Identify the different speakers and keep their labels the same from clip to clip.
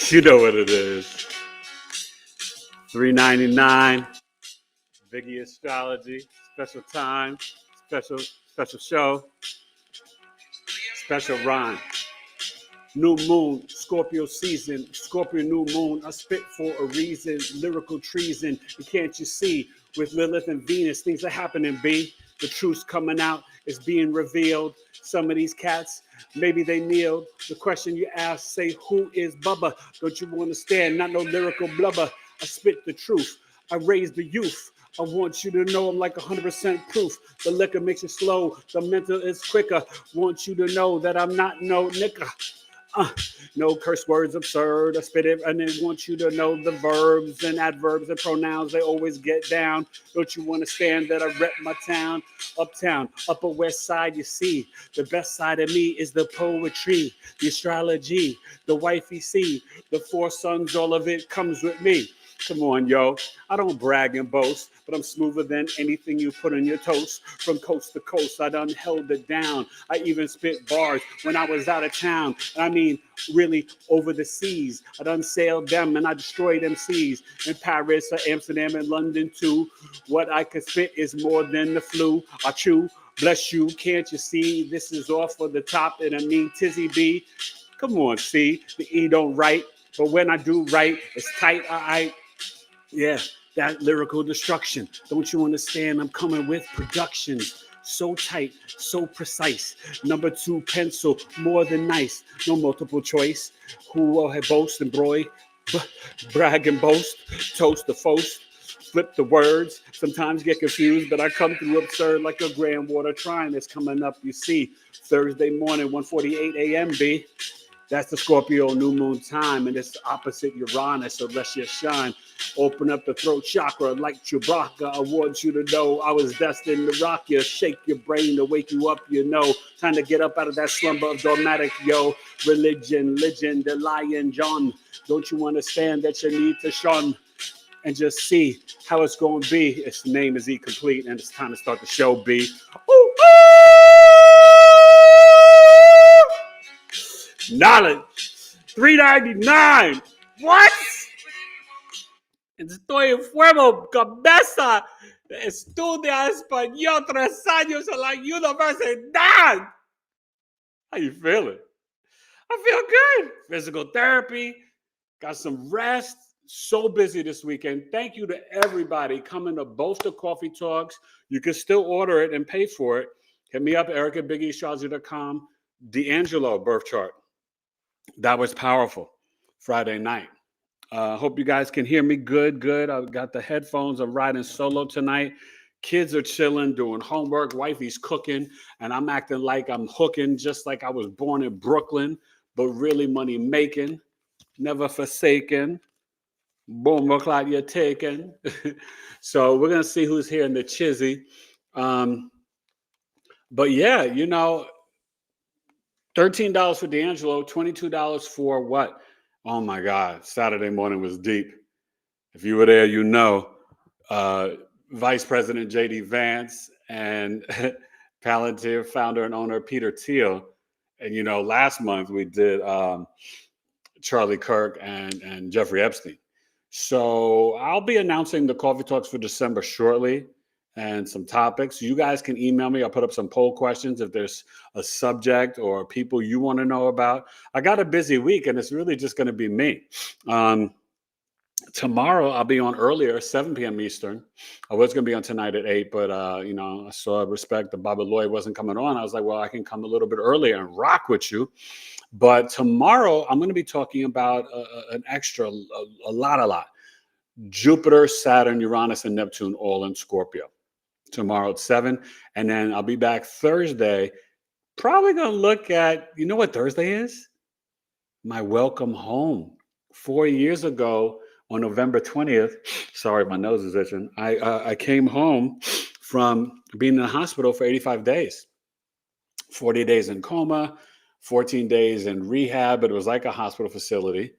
Speaker 1: You know what it is. $3.99. BigEAstrology. Special time. Special show. Special rhyme. New moon, Scorpio season, Scorpio new moon, I spit for a reason, lyrical treason, and can't you see, with Lilith and Venus, things are happening, B. The truth's coming out, it's being revealed. Some of these cats, maybe they kneeled. The question you ask, say, who is Bubba? Don't you understand, not no lyrical blubber. I spit the truth, I raise the youth. I want you to know I'm like 100% proof. The liquor makes you slow, the mental is quicker. Want you to know that I'm not no nigga. No curse words absurd. I spit it and then want you to know the verbs and adverbs and pronouns. They always get down. Don't you understand that I rep my town? Uptown, Upper West Side, you see. The best side of me is the poetry, the astrology, the wifey see. The four sons, all of it comes with me. Come on, yo. I don't brag and boast, but I'm smoother than anything you put on your toast. From coast to coast, I done held it down. I even spit bars when I was out of town. And I mean, really over the seas. I done sailed them and I destroyed them seas. In Paris or Amsterdam and London too. What I could spit is more than the flu. I chew, bless you, can't you see? This is off for the top and I mean Tizzy B. Come on, see, the E don't write. But when I do write, it's tight, all right. Yeah, that lyrical destruction. Don't you understand? I'm coming with productions. So tight, so precise. Number 2 pencil, more than nice. No multiple choice. Who will boast and brag and boast. Toast the foast. Flip the words. Sometimes get confused, but I come through absurd like a grand water trine that's coming up, you see. Thursday morning, 1:48 a.m., B. That's the Scorpio New Moon time, and it's opposite Uranus, so let's just shine. Open up the throat chakra like Chewbacca. I want you to know I was destined to rock you, shake your brain to wake you up, you know. Time to get up out of that slumber of dogmatic, yo. Religion, the lion, John. Don't you understand that you need to shun and just see how it's going to be? Its name is E Complete, and it's time to start the show, B. Ooh, knowledge. $3.99. What? Estoy enfermo, cabeza. Estudia español 3 años en la universidad. How you feeling? I feel good. Physical therapy. Got some rest. So busy this weekend. Thank you to everybody coming to both the coffee talks. You can still order it and pay for it. Hit me up, Eric at BigEAstrology.com. D'Angelo birth chart. That was powerful. Friday night. Hope you guys can hear me good. I've got the headphones. I'm riding solo tonight. Kids are chilling, doing homework. Wifey's cooking, and I'm acting like I'm hooking, just like I was born in Brooklyn, but really money making, never forsaken. Boom, look like you're taken. So we're gonna see who's here in the chizzy. But yeah, you know, $13 for D'Angelo, $22 for what? Oh my God, Saturday morning was deep. If you were there, you know. Vice President J.D. Vance and Palantir founder and owner Peter Thiel. And, you know, last month we did Charlie Kirk and Jeffrey Epstein. So I'll be announcing the Coffee Talks for December shortly and some topics. You guys can email me. I'll put up some poll questions if there's a subject or people you want to know about. I got a busy week, and it's really just going to be me. Tomorrow I'll be on earlier, 7 p.m. Eastern. I was going to be on tonight at 8, but, you know, I saw respect that Baba Lloyd wasn't coming on. I was like, well, I can come a little bit earlier and rock with you. But tomorrow I'm going to be talking about an extra, a lot. Jupiter, Saturn, Uranus, and Neptune all in Scorpio. Tomorrow at 7. And then I'll be back Thursday. Probably going to look at, you know what Thursday is? My welcome home. 4 years ago, on November 20th, sorry, my nose is itching. I came home from being in the hospital for 85 days. 40 days in coma, 14 days in rehab, but it was like a hospital facility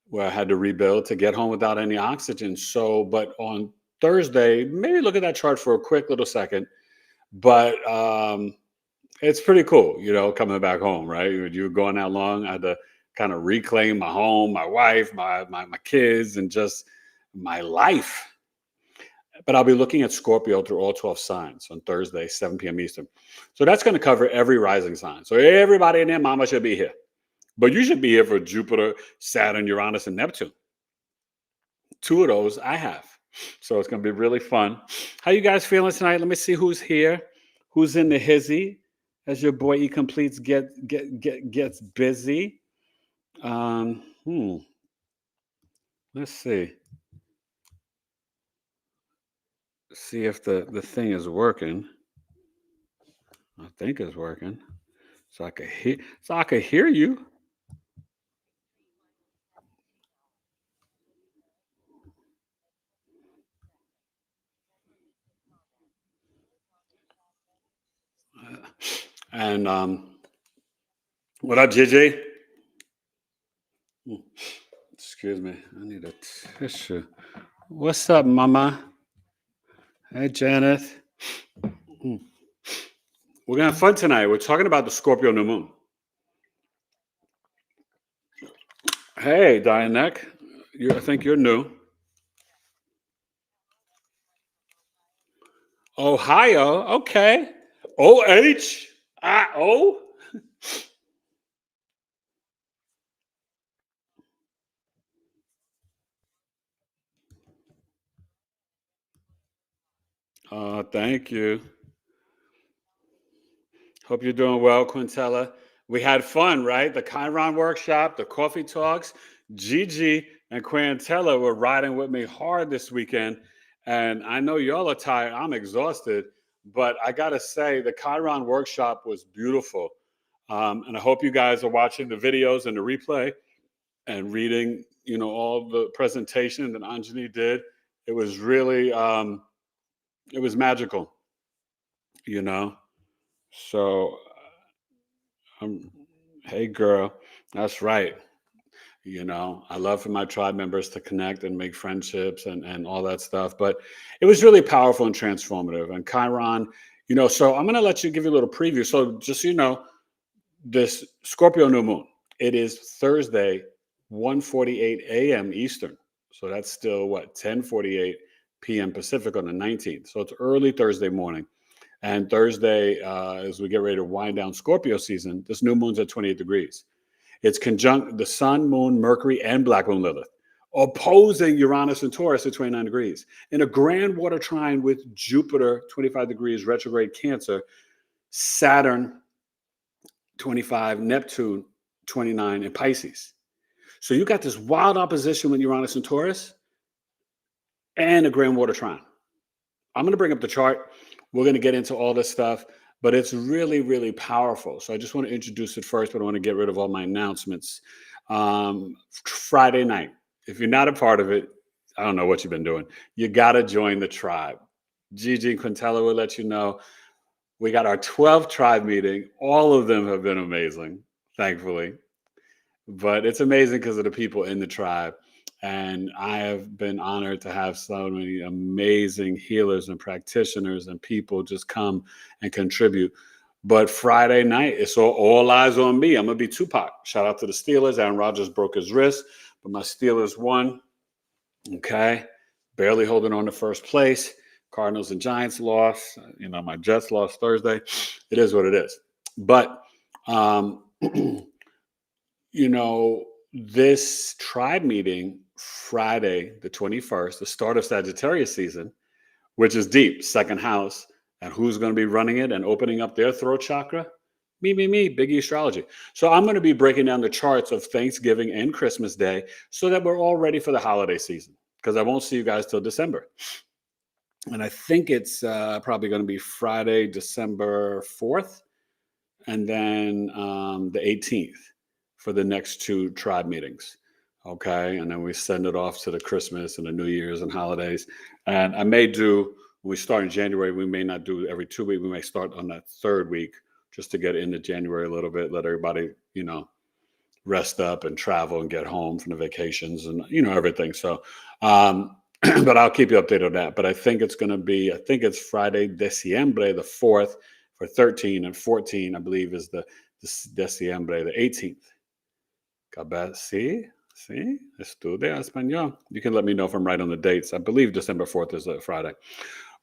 Speaker 1: where I had to rebuild to get home without any oxygen. So, but on Thursday, maybe look at that chart for a quick little second. But it's pretty cool, coming back home, right? You're going that long. I had to kind of reclaim my home, my wife, my kids, and just my life. But I'll be looking at Scorpio through all 12 signs on Thursday, 7 p.m. Eastern. So that's going to cover every rising sign. So everybody and their mama should be here. But you should be here for Jupiter, Saturn, Uranus, and Neptune. 2 of those I have. So it's going to be really fun. How you guys feeling tonight? Let me see who's here. Who's in the hizzy as your boy E Completes gets busy. Let's see. See if the thing is working. I think it's working. So I could hear you. And what up, JJ? Excuse me. I need a tissue. What's up, Mama? Hey, Janet. We're gonna have fun tonight. We're talking about the Scorpio New Moon. Hey, Dianek. I think you're new. Ohio. Okay. O-H-I-O. Thank you. Hope you're doing well, Quintella. We had fun, right? The Chiron workshop, the coffee talks. Gigi and Quintella were riding with me hard this weekend. And I know y'all are tired. I'm exhausted. But I got to say, the Chiron workshop was beautiful. And I hope you guys are watching the videos and the replay and reading, all the presentation that Anjani did. It was really, it was magical, So, hey, girl, that's right. I love for my tribe members to connect and make friendships and all that stuff. But it was really powerful and transformative. And Chiron, so I'm going to give you a little preview. So just so you know, this Scorpio New Moon, it is Thursday, 1:48 a.m. Eastern. So that's still 10:48 p.m. Pacific on the 19th. So it's early Thursday morning. And Thursday, as we get ready to wind down Scorpio season, this new moon's at 28 degrees. It's conjunct the Sun, Moon, Mercury, and Black Moon Lilith, opposing Uranus and Taurus at 29 degrees. In a grand water trine with Jupiter, 25 degrees, retrograde Cancer, Saturn, 25, Neptune, 29, and Pisces. So you got this wild opposition with Uranus and Taurus and a grand water trine. I'm going to bring up the chart. We're going to get into all this stuff, but it's really, really powerful. So I just want to introduce it first, but I want to get rid of all my announcements. Friday night, if you're not a part of it, I don't know what you've been doing. You got to join the tribe. Gigi and Quintella will let you know. We got our 12th tribe meeting. All of them have been amazing, thankfully. But it's amazing because of the people in the tribe. And I have been honored to have so many amazing healers and practitioners and people just come and contribute. But Friday night, it's all eyes on me. I'm going to be Tupac. Shout out to the Steelers. Aaron Rodgers broke his wrist, but my Steelers won. Okay. Barely holding on to first place. Cardinals and Giants lost. My Jets lost Thursday. It is what it is. But, this tribe meeting Friday, the 21st, the start of Sagittarius season, which is deep, second house, and who's going to be running it and opening up their throat chakra? Me, BigEAstro. So I'm going to be breaking down the charts of Thanksgiving and Christmas Day so that we're all ready for the holiday season, because I won't see you guys till December. And I think it's probably going to be Friday, December 4th, and then the 18th for the next 2 tribe meetings. Okay. And then we send it off to the Christmas and the New Year's and holidays. And I may do, when we start in January, we may not do every 2 weeks. We may start on that 3rd week just to get into January a little bit, let everybody, rest up and travel and get home from the vacations and, everything. So, but I'll keep you updated on that. But I think it's going to be, it's Friday, Diciembre, the 4th for 13, and 14, I believe, is the Diciembre, the 18th. Sí, estudia español. You can let me know if I'm right on the dates. I believe December 4th is a Friday.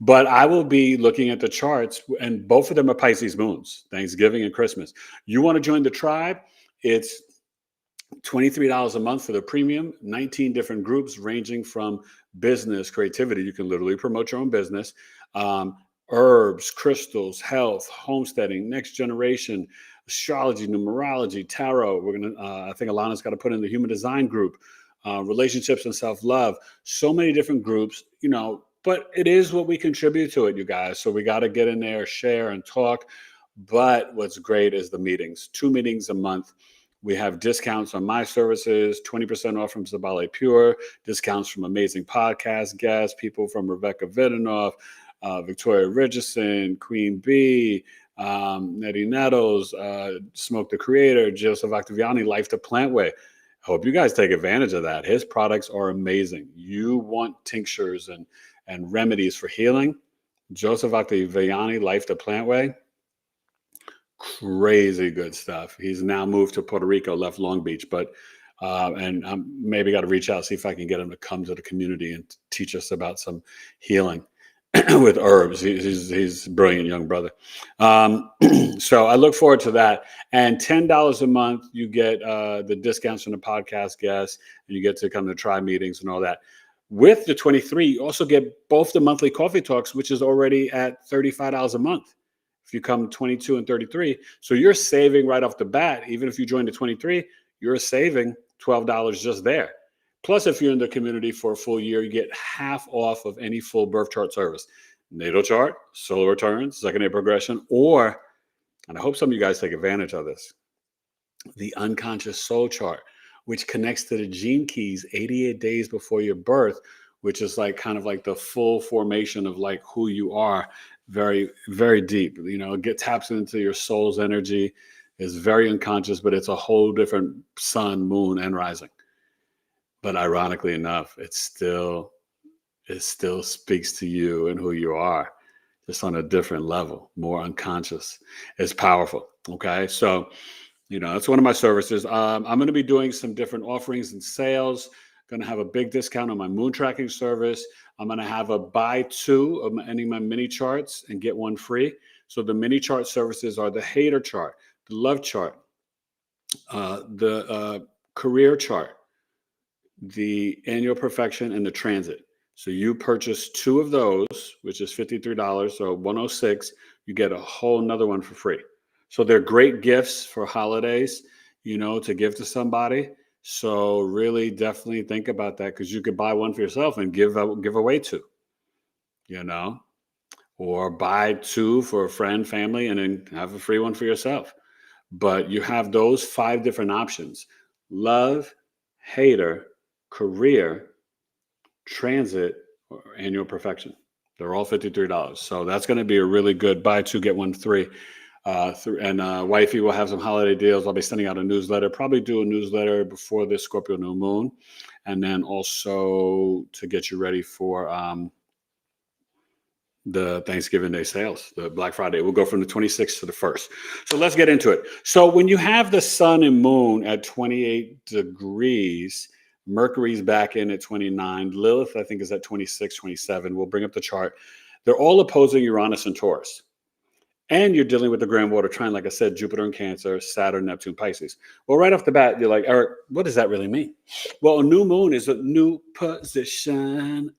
Speaker 1: But I will be looking at the charts, and both of them are Pisces moons, Thanksgiving and Christmas. You want to join the tribe? It's $23 a month for the premium, 19 different groups ranging from business, creativity. You can literally promote your own business, herbs, crystals, health, homesteading, next generation, astrology, numerology, tarot. We're going to, I think Alana's got to put in the human design group, relationships and self-love. So many different groups, you know, but it is what we contribute to it, you guys. So we got to get in there, share and talk. But what's great is the meetings, 2 meetings a month. We have discounts on my services, 20% off from Zabale Pure, discounts from amazing podcast guests, people from Rebecca Vidanoff, Victoria Richardson, Queen Bee, Nettie Nettles, Smoke the Creator, Joseph Octaviani, Life the Plant Way. I hope you guys take advantage of that. His products are amazing. You want tinctures and remedies for healing? Joseph Octaviani, Life the Plant Way. Crazy good stuff. He's now moved to Puerto Rico, left Long Beach, but and I'm maybe got to reach out, see if I can get him to come to the community and teach us about some healing with herbs. He's a brilliant young brother. So I look forward to that. And $10 a month, you get the discounts from the podcast guests, and you get to come to tribe meetings and all that. With the 23, you also get both the monthly coffee talks, which is already at $35 a month. If you come 22 and 33, so you're saving right off the bat. Even if you join the 23, you're saving $12 just there. Plus, if you're in the community for a full year, you get half off of any full birth chart service. Natal chart, solar returns, second-day progression, or, and I hope some of you guys take advantage of this, the unconscious soul chart, which connects to the gene keys 88 days before your birth, which is like kind of like the full formation of like who you are. Very, very deep. You know, it taps into your soul's energy. It's very unconscious, but it's a whole different sun, moon, and rising. But ironically enough, it still speaks to you and who you are, just on a different level, more unconscious. It's powerful. Okay, so you know that's one of my services. I'm going to be doing some different offerings and sales. Going to have a big discount on my moon tracking service. I'm going to have a buy 2 of any of my mini charts and get 1 free. So the mini chart services are the hater chart, the love chart, the career chart, the annual perfection, and the transit. So you purchase 2 of those, which is $53, so $106. You get a whole another one for free. So they're great gifts for holidays, you know, to give to somebody. So really definitely think about that, because you could buy one for yourself and give away 2, you know, or buy 2 for a friend, family, and then have a free one for yourself. But you have those 5 different options: love, hater, career, transit, or annual perfection. They're all $53. So that's going to be a really good buy 2, get 1 free. And wifey will have some holiday deals. I'll be sending out a newsletter, probably do a newsletter before this Scorpio New Moon, and then also to get you ready for the Thanksgiving Day sales, the Black Friday. We'll go from the 26th to the 1st. So let's get into it. So when you have the sun and moon at 28 degrees, Mercury's back in at 29. Lilith, I think, is at 26, 27. We'll bring up the chart. They're all opposing Uranus and Taurus. And you're dealing with the grand water trine, like I said, Jupiter and Cancer, Saturn, Neptune, Pisces. Well, right off the bat, you're like, Eric, what does that really mean? Well, a new moon is a new position,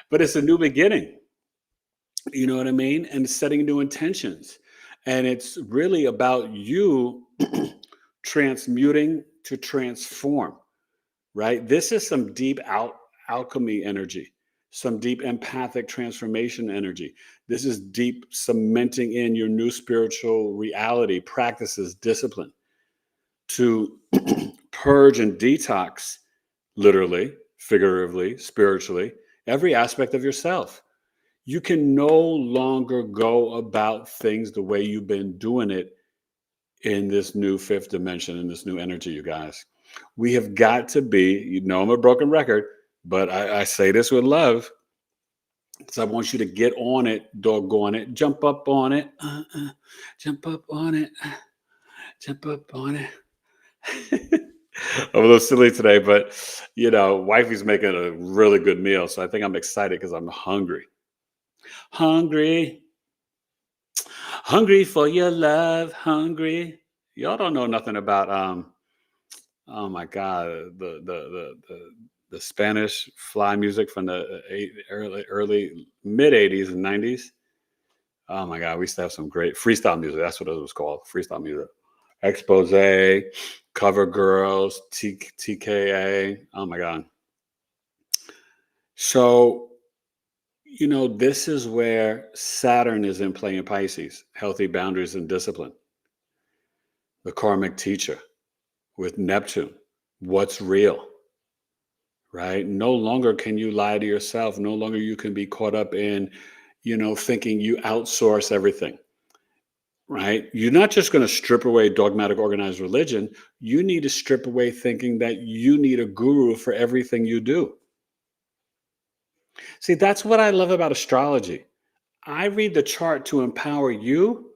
Speaker 1: but it's a new beginning. You know what I mean? And setting new intentions. And it's really about you transmuting to transform, right? This is some deep alchemy energy, some deep empathic transformation energy. This is deep cementing in your new spiritual reality, practices, discipline to purge and detox, literally, figuratively, spiritually, every aspect of yourself. You can no longer go about things the way you've been doing it in this new 5th dimension, in this new energy, you guys. We have got to be, you know, I'm a broken record, but I say this with love. So I want you to get on it, doggone it, jump up on it, jump up on it, jump up on it. I'm a little silly today, but wifey's making a really good meal. So I think I'm excited because I'm hungry. Hungry, hungry for your love, hungry. Y'all don't know nothing about oh my God, the Spanish fly music from the early mid 80s and 90s. Oh my God, we used to have some great freestyle music. That's what it was called, freestyle music. Expose, Cover Girls, TKA. Oh my God. So, this is where Saturn is in play in Pisces, healthy boundaries and discipline. The karmic teacher with Neptune, what's real, right? No longer can you lie to yourself. No longer you can be caught up in, thinking you outsource everything. Right? You're not just going to strip away dogmatic organized religion. You need to strip away thinking that you need a guru for everything you do. See, that's what I love about astrology. I read the chart to empower you,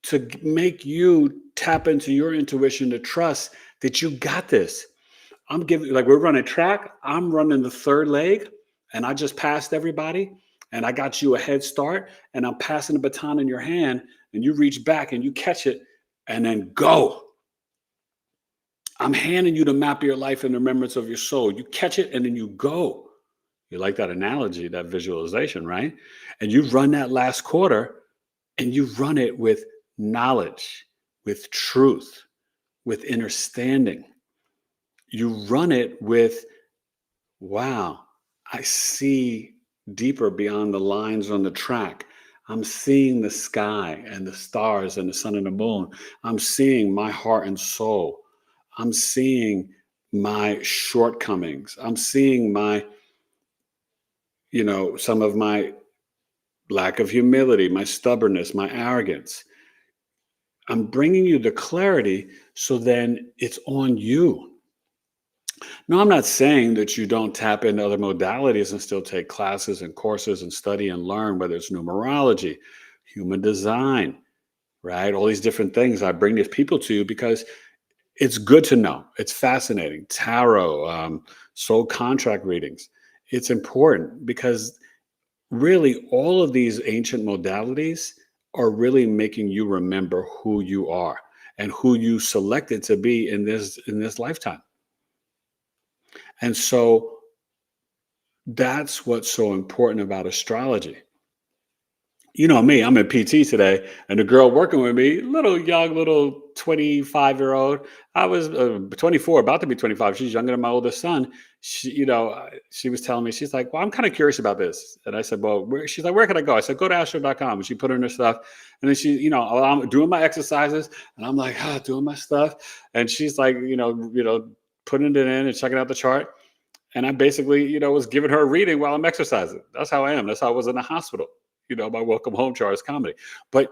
Speaker 1: to make you tap into your intuition, to trust that you got this. We're running track. I'm running the third leg and I just passed everybody and I got you a head start and I'm passing the baton in your hand and you reach back and you catch it and then go. I'm handing you the map of your life and the remembrance of your soul. You catch it and then you go. You like that analogy, that visualization, right? And you run that last quarter and you run it with knowledge, with truth, with understanding. You run it with, wow, I see deeper beyond the lines on the track. I'm seeing the sky and the stars and the sun and the moon. I'm seeing my heart and soul. I'm seeing my shortcomings. I'm seeing my, some of my lack of humility, my stubbornness, my arrogance. I'm bringing you the clarity so then it's on you. No, I'm not saying that you don't tap into other modalities and still take classes and courses and study and learn, whether it's numerology, human design, right? All these different things. I bring these people to you because it's good to know. It's fascinating. Tarot, soul contract readings. It's important because really all of these ancient modalities are really making you remember who you are and who you selected to be in this lifetime. And so that's what's so important about astrology. You know me, I'm in PT today, and the girl working with me, little 25-year-old. I was 24, about to be 25. She's younger than my oldest son. She was telling me, she's like, well, I'm kind of curious about this. And I said, well, she's like, where can I go? I said, go to astro.com. And she put in her stuff. And then she, I'm doing my exercises, and I'm like, doing my stuff. And she's like, putting it in and checking out the chart. And I basically, was giving her a reading while I'm exercising. That's how I am. That's how I was in the hospital, my welcome home chart is comedy. But,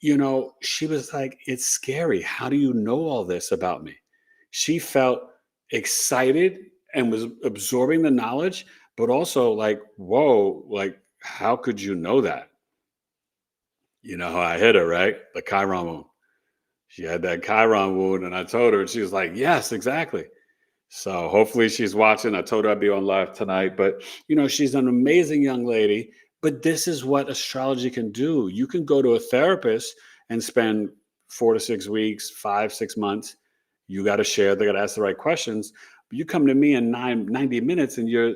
Speaker 1: she was like, it's scary. How do you know all this about me? She felt excited and was absorbing the knowledge, but also like, whoa, like, how could you know that? You know how I hit her, right? The Chiron wound. She had that Chiron wound, and I told her, and she was like, yes, exactly. So hopefully she's watching. I told her I'd be on live tonight, but she's an amazing young lady. But this is what astrology can do. You can go to a therapist and spend 4 to 6 weeks, 5, 6 months. You got to share. They got to ask the right questions. But you come to me in 90 minutes and you're,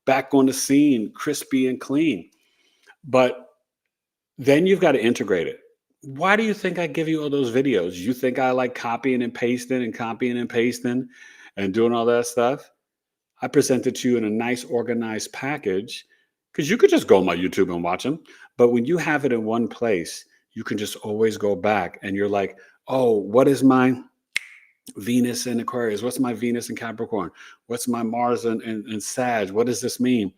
Speaker 1: back on the scene, crispy and clean. But then you've got to integrate it. Why do you think I give you all those videos? You think I like copying and pasting and doing all that stuff? I present it to you in a nice organized package because you could just go on my YouTube and watch them. But when you have it in one place, you can just always go back and you're like, oh, what is my Venus in Aquarius? What's my Venus in Capricorn? What's my Mars in Sag? What does this mean?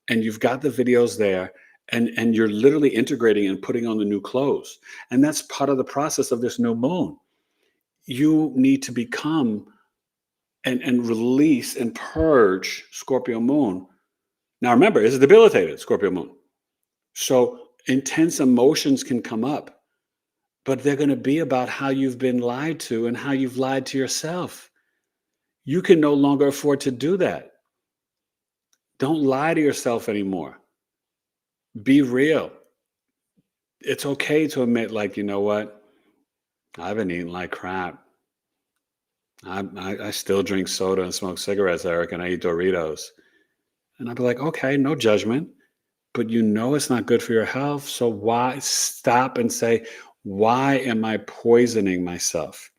Speaker 1: And you've got the videos there and you're literally integrating and putting on the new clothes. And that's part of the process of this new moon. You need to become and release and purge Scorpio moon Now remember, it's debilitated, Scorpio moon. So intense emotions can come up, but they're going to be about how you've been lied to and how you've lied to yourself. You can no longer afford to do that. Don't lie to yourself anymore. Be real. It's okay to admit, like, you know what? I've been eating like crap. I still drink soda and smoke cigarettes, Eric, and I eat Doritos. And I'd be like, okay, no judgment, but you know it's not good for your health. So why stop and say, why am I poisoning myself?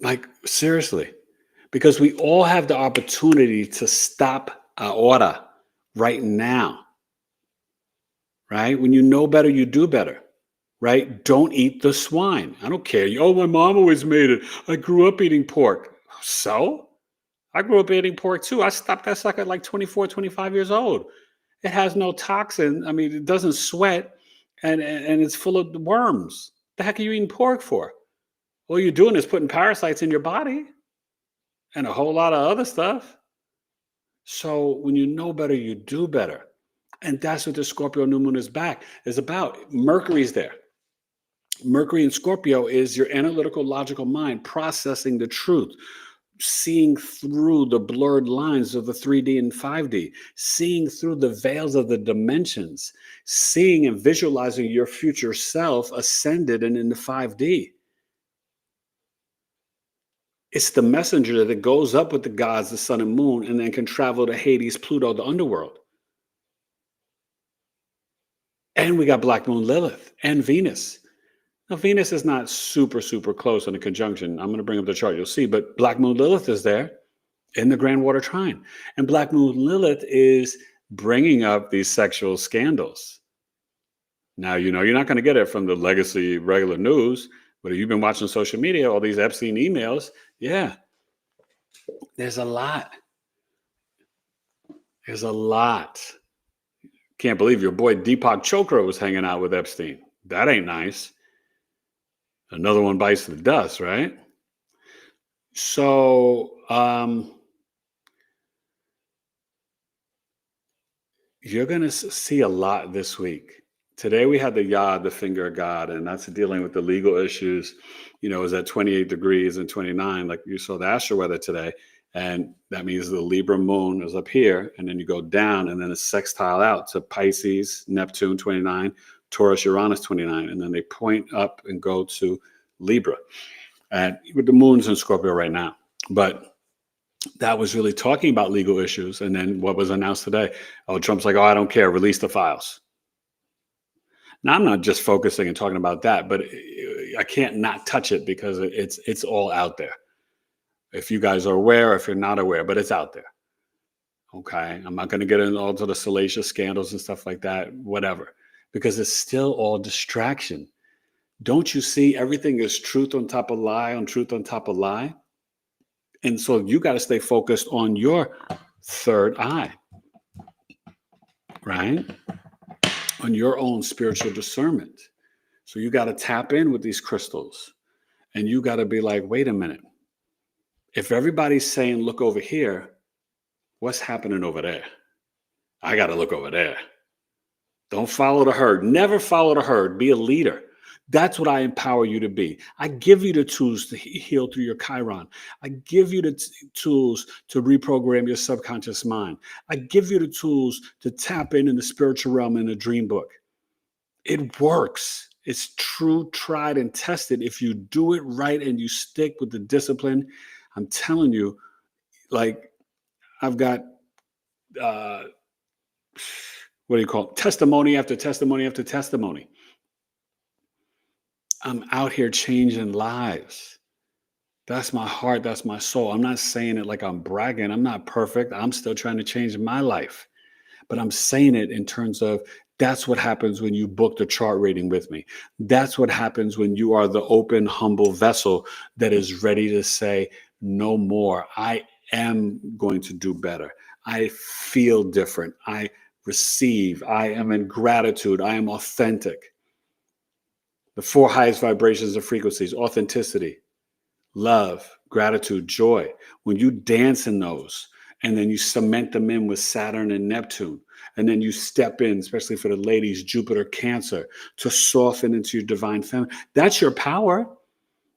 Speaker 1: Like, seriously, because we all have the opportunity to stop ahora right now, right? When you know better, you do better. Right? Don't eat the swine. I don't care. Oh, my mom always made it. I grew up eating pork. So? I grew up eating pork too. I stopped that sucker at like 24, 25 years old. It has no toxin. I mean, it doesn't sweat and it's full of worms. The heck are you eating pork for? All you're doing is putting parasites in your body and a whole lot of other stuff. So when you know better, you do better. And that's what the Scorpio New Moon is about. Mercury's there. Mercury in Scorpio is your analytical, logical mind processing the truth, seeing through the blurred lines of the 3D and 5D, seeing through the veils of the dimensions, seeing and visualizing your future self ascended and in the 5D. It's the messenger that goes up with the gods, the sun and moon, and then can travel to Hades, Pluto, the underworld. And we got Black Moon Lilith and Venus. Now, Venus is not super, super close in a conjunction. I'm going to bring up the chart, you'll see. But Black Moon Lilith is there in the Grand Water Trine. And Black Moon Lilith is bringing up these sexual scandals. Now, you know, you're not going to get it from the legacy regular news. But if you've been watching social media, all these Epstein emails, yeah, there's a lot. There's a lot. Can't believe your boy Deepak Chopra was hanging out with Epstein. That ain't nice. Another one bites the dust, right? So you're going to see a lot this week. Today we had the Yod, the finger of God, and that's dealing with the legal issues. You know, it was at 28 degrees and 29, like you saw the astro weather today. And that means the Libra moon is up here, and then you go down, and then it's sextile out to Pisces, Neptune 29, Taurus, Uranus 29, and then they point up and go to Libra. And with the moon's in Scorpio right now. But that was really talking about legal issues. And then what was announced today? Oh, Trump's like, oh, I don't care. Release the files. Now, I'm not just focusing and talking about that, but I can't not touch it because it's all out there. If you guys are aware, if you're not aware, but it's out there. Okay. I'm not going to get into all the salacious scandals and stuff like that, whatever, because it's still all distraction. Don't you see everything is truth on top of lie on truth on top of lie? And so you got to stay focused on your third eye, right? On your own spiritual discernment. So you got to tap in with these crystals and you got to be like, wait a minute. If everybody's saying, look over here, what's happening over there? I got to look over there. Don't follow the herd. Never follow the herd. Be a leader. That's what I empower you to be. I give you the tools to heal through your Chiron. I give you the tools to reprogram your subconscious mind. I give you the tools to tap in the spiritual realm in a dream book. It works. It's true, tried, and tested. If you do it right and you stick with the discipline, I'm telling you, like I've got, what do you call it? Testimony after testimony after testimony. I'm out here changing lives. That's my heart. That's my soul. I'm not saying it like I'm bragging. I'm not perfect. I'm still trying to change my life. But I'm saying it in terms of that's what happens when you book the chart reading with me. That's what happens when you are the open, humble vessel that is ready to say, no more. I am going to do better. I feel different. I receive. I am in gratitude. I am authentic. The four highest vibrations and frequencies: authenticity, love, gratitude, joy. When you dance in those And then you cement them in with Saturn and Neptune. And then you step in, especially for the ladies, Jupiter, Cancer, to soften into your divine feminine. That's your power.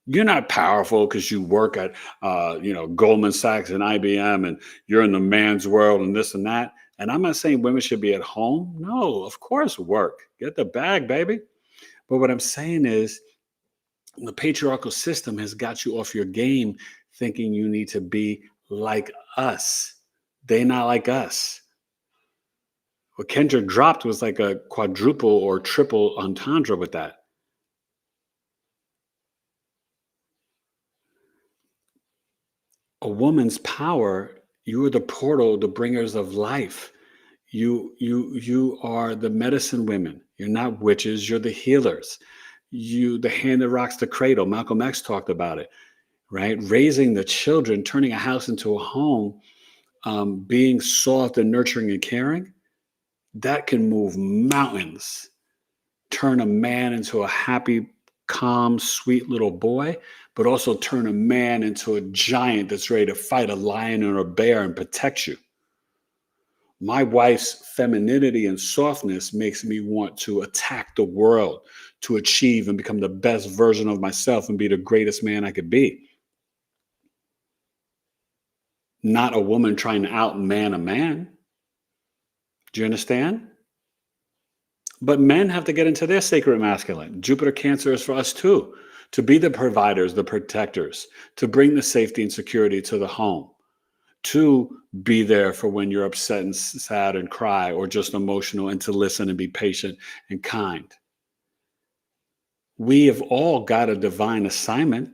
Speaker 1: You're not powerful because you work at, Goldman Sachs and IBM, and you're in the man's world and this and that. And I'm not saying women should be at home. No, of course, work. Get the bag, baby. But what I'm saying is the patriarchal system has got you off your game thinking you need to be like us. They not like us. What Kendrick dropped was like a quadruple or triple entendre with that. A woman's power, you are the portal, the bringers of life. You are the medicine women. You're not witches, you're the healers. You, the hand that rocks the cradle. Malcolm X talked about it, right? Raising the children, turning a house into a home, being soft and nurturing and caring, that can move mountains, turn a man into a happy, calm, sweet little boy, but also turn a man into a giant that's ready to fight a lion or a bear and protect you. My wife's femininity and softness makes me want to attack the world, to achieve and become the best version of myself and be the greatest man I could be. Not a woman trying to outman a man. Do you understand? But men have to get into their sacred masculine. Jupiter Cancer is for us too, to be the providers, the protectors, to bring the safety and security to the home, to be there for when you're upset and sad and cry or just emotional, and to listen and be patient and kind. We have all got a divine assignment,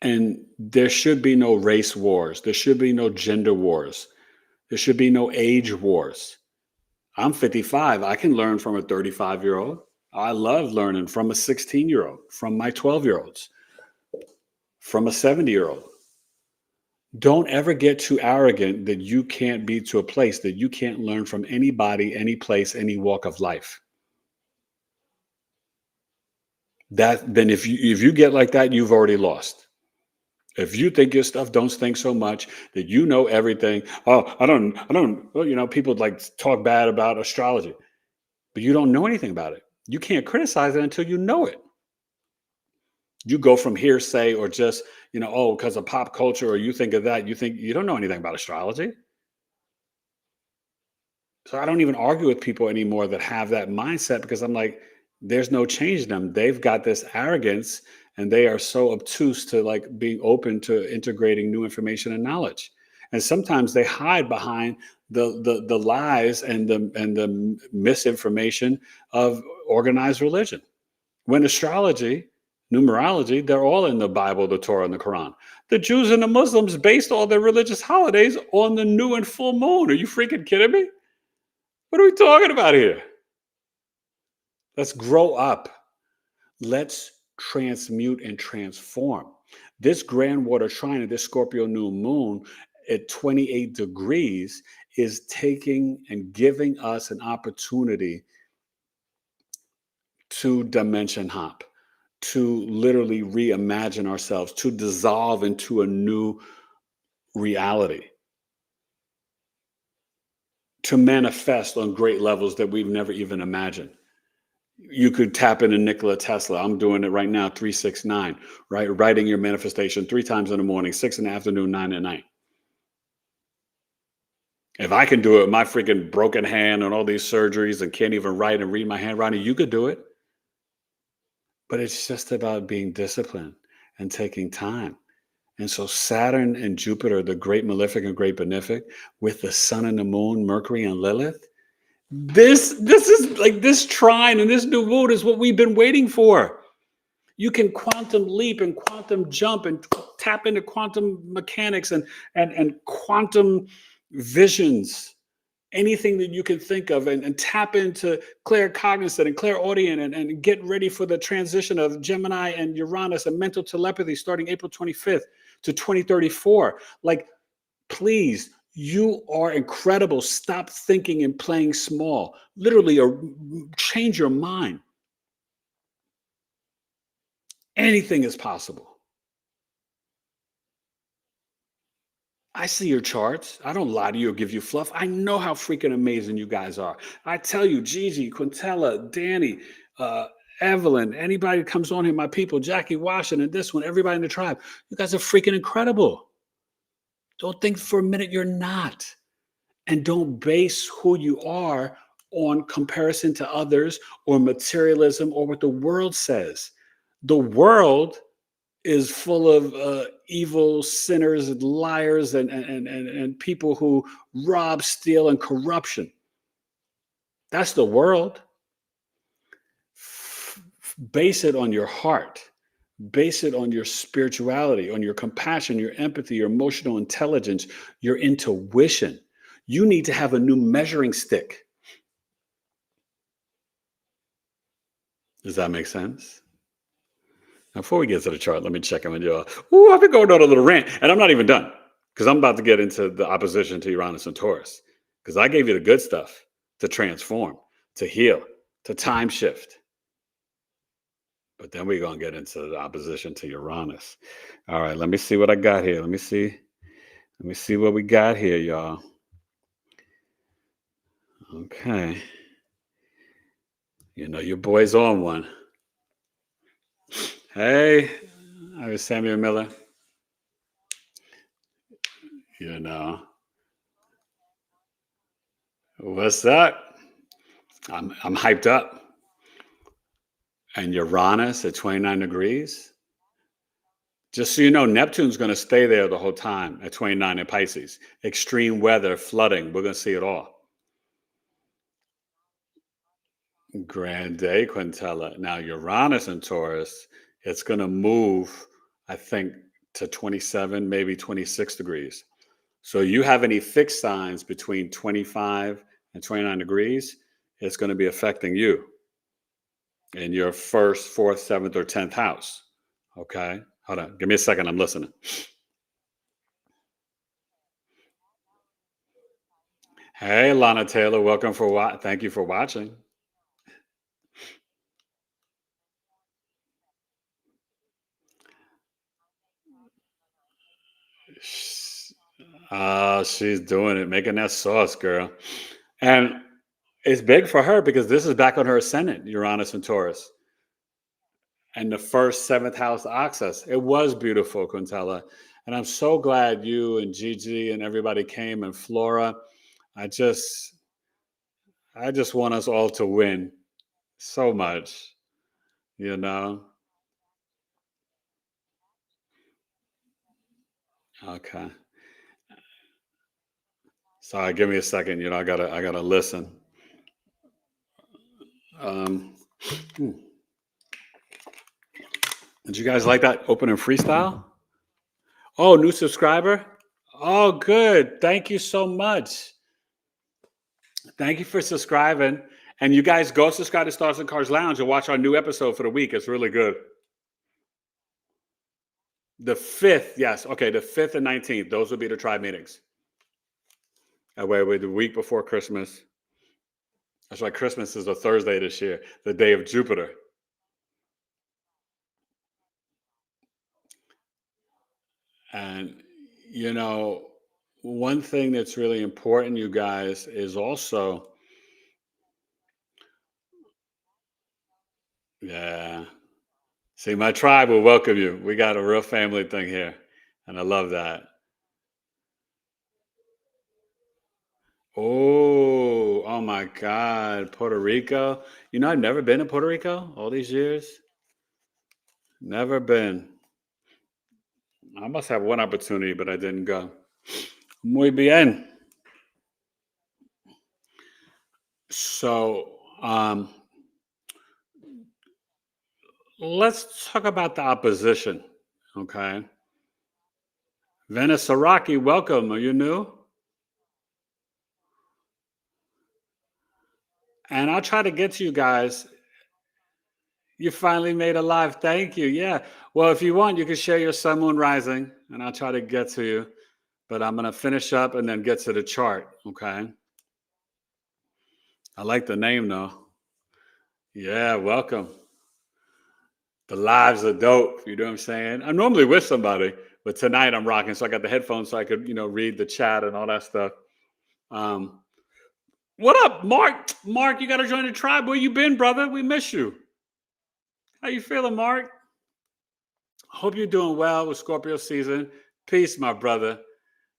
Speaker 1: and there should be no race wars. There should be no gender wars. There should be no age wars. I'm 55. I can learn from a 35-year-old. I love learning from a 16-year-old, from my 12-year-olds, from a 70-year-old. Don't ever get too arrogant that you can't be to a place that you can't learn from anybody, any place, any walk of life. Then if you get like that, you've already lost. If you think your stuff, don't think so much that you know everything. Oh, I don't, well, people like talk bad about astrology, but you don't know anything about it. You can't criticize it until you know it. You go from hearsay or just, because of pop culture, or you think of that, you don't know anything about astrology. So I don't even argue with people anymore that have that mindset, because I'm like, there's no change in them. They've got this arrogance, and they are so obtuse to like being open to integrating new information and knowledge. And sometimes they hide behind the lies and the misinformation of organized religion. When astrology, numerology, they're all in the Bible, the Torah, and the Quran. The Jews and the Muslims based all their religious holidays on the new and full moon. Are you freaking kidding me? What are we talking about here? Let's grow up. Let's transmute and transform. This grand water trine of this Scorpio New Moon at 28 degrees is taking and giving us an opportunity to dimension hop, to literally reimagine ourselves, to dissolve into a new reality, to manifest on great levels that we've never even imagined. You could tap into Nikola Tesla. I'm doing it right now, 369, right? Writing your manifestation 3 times in the morning, 6 in the afternoon, 9 at night. If I can do it with my freaking broken hand and all these surgeries and can't even write and read my handwriting, you could do it. But it's just about being disciplined and taking time. And so Saturn and Jupiter, the great malefic and great benefic, with the sun and the moon, Mercury and Lilith, this is like this trine and this new moon is what we've been waiting for. You can quantum leap and quantum jump and tap into quantum mechanics and quantum visions, anything that you can think of, and tap into claircognizant and clairaudient and get ready for the transition of Gemini and Uranus and mental telepathy starting April 25th to 2034. Like, please, you are incredible. Stop thinking and playing small. Literally, or change your mind. Anything is possible. I see your charts. I don't lie to you or give you fluff. I know how freaking amazing you guys are. I tell you, Gigi, Quintella, Danny, uh, Evelyn, anybody that comes on here, my people, Jackie Washington, this one, everybody in the tribe, you guys are freaking incredible. Don't think for a minute you're not. And don't base who you are on comparison to others or materialism or what the world says. The world is full of evil sinners and liars and people who rob, steal, and corruption. That's the world. Base it on your heart. Base it on your spirituality, on your compassion, your empathy, your emotional intelligence, your intuition. You need to have a new measuring stick. Does that make sense? Now, before we get to the chart, let me check in with y'all. Ooh, I've been going on a little rant, and I'm not even done because I'm about to get into the opposition to Uranus and Taurus because I gave you the good stuff to transform, to heal, to time shift. But then we're going to get into the opposition to Uranus. All right, let me see what I got here. Let me see what we got here, y'all. Okay. You know, your boy's on one. Hey, I was Samuel Miller. You know, what's up? I'm hyped up. And Uranus at 29 degrees. Just so you know, Neptune's going to stay there the whole time at 29 in Pisces. Extreme weather, flooding. We're going to see it all. Grand day, Quintella. Now, Uranus and Taurus, it's going to move, I think, to 27, maybe 26 degrees. So you have any fixed signs between 25 and 29 degrees, it's going to be affecting you in your first, fourth, seventh, or 10th house. Okay? Hold on. Give me a second. I'm listening. Hey, Lana Taylor. Welcome thank you for watching. She's doing it, making that sauce, girl. And it's big for her because this is back on her ascendant, Uranus and Taurus. And the first seventh house axis. It was beautiful, Quintella. And I'm so glad you and Gigi and everybody came, and Flora. I just want us all to win so much, you know. Okay. Sorry, give me a second. You know, I gotta listen. Did you guys like that opening freestyle? Oh, new subscriber? Oh, good. Thank you so much. Thank you for subscribing. And you guys go subscribe to Stars and Cars Lounge and watch our new episode for the week. It's really good. The 5th, yes. Okay, the 5th and 19th. Those will be the tribe meetings. That way, the week before Christmas. That's why Christmas is a Thursday this year, the day of Jupiter. And, you know, one thing that's really important, you guys, is also, yeah. See, my tribe will welcome you. We got a real family thing here. And I love that. Oh my God. Puerto Rico. You know, I've never been to Puerto Rico all these years. Never been. I must have one opportunity, but I didn't go. Muy bien. So, let's talk about the opposition, okay? Venice Saraki, welcome. Are you new? And I'll try to get to you guys. You finally made a live. Thank you. Yeah. Well, if you want, you can share your sun, moon, rising, and I'll try to get to you. But I'm going to finish up and then get to the chart, okay? I like the name, though. Yeah, welcome. The lives are dope. You know what I'm saying? I'm normally with somebody, But tonight I'm rocking, so I got the headphones so I could, read the chat and all that stuff. What up, Mark? Mark, you got to join the tribe. Where you been, brother? We miss you. How you feeling, Mark? Hope you're doing well with Scorpio season. Peace, my brother.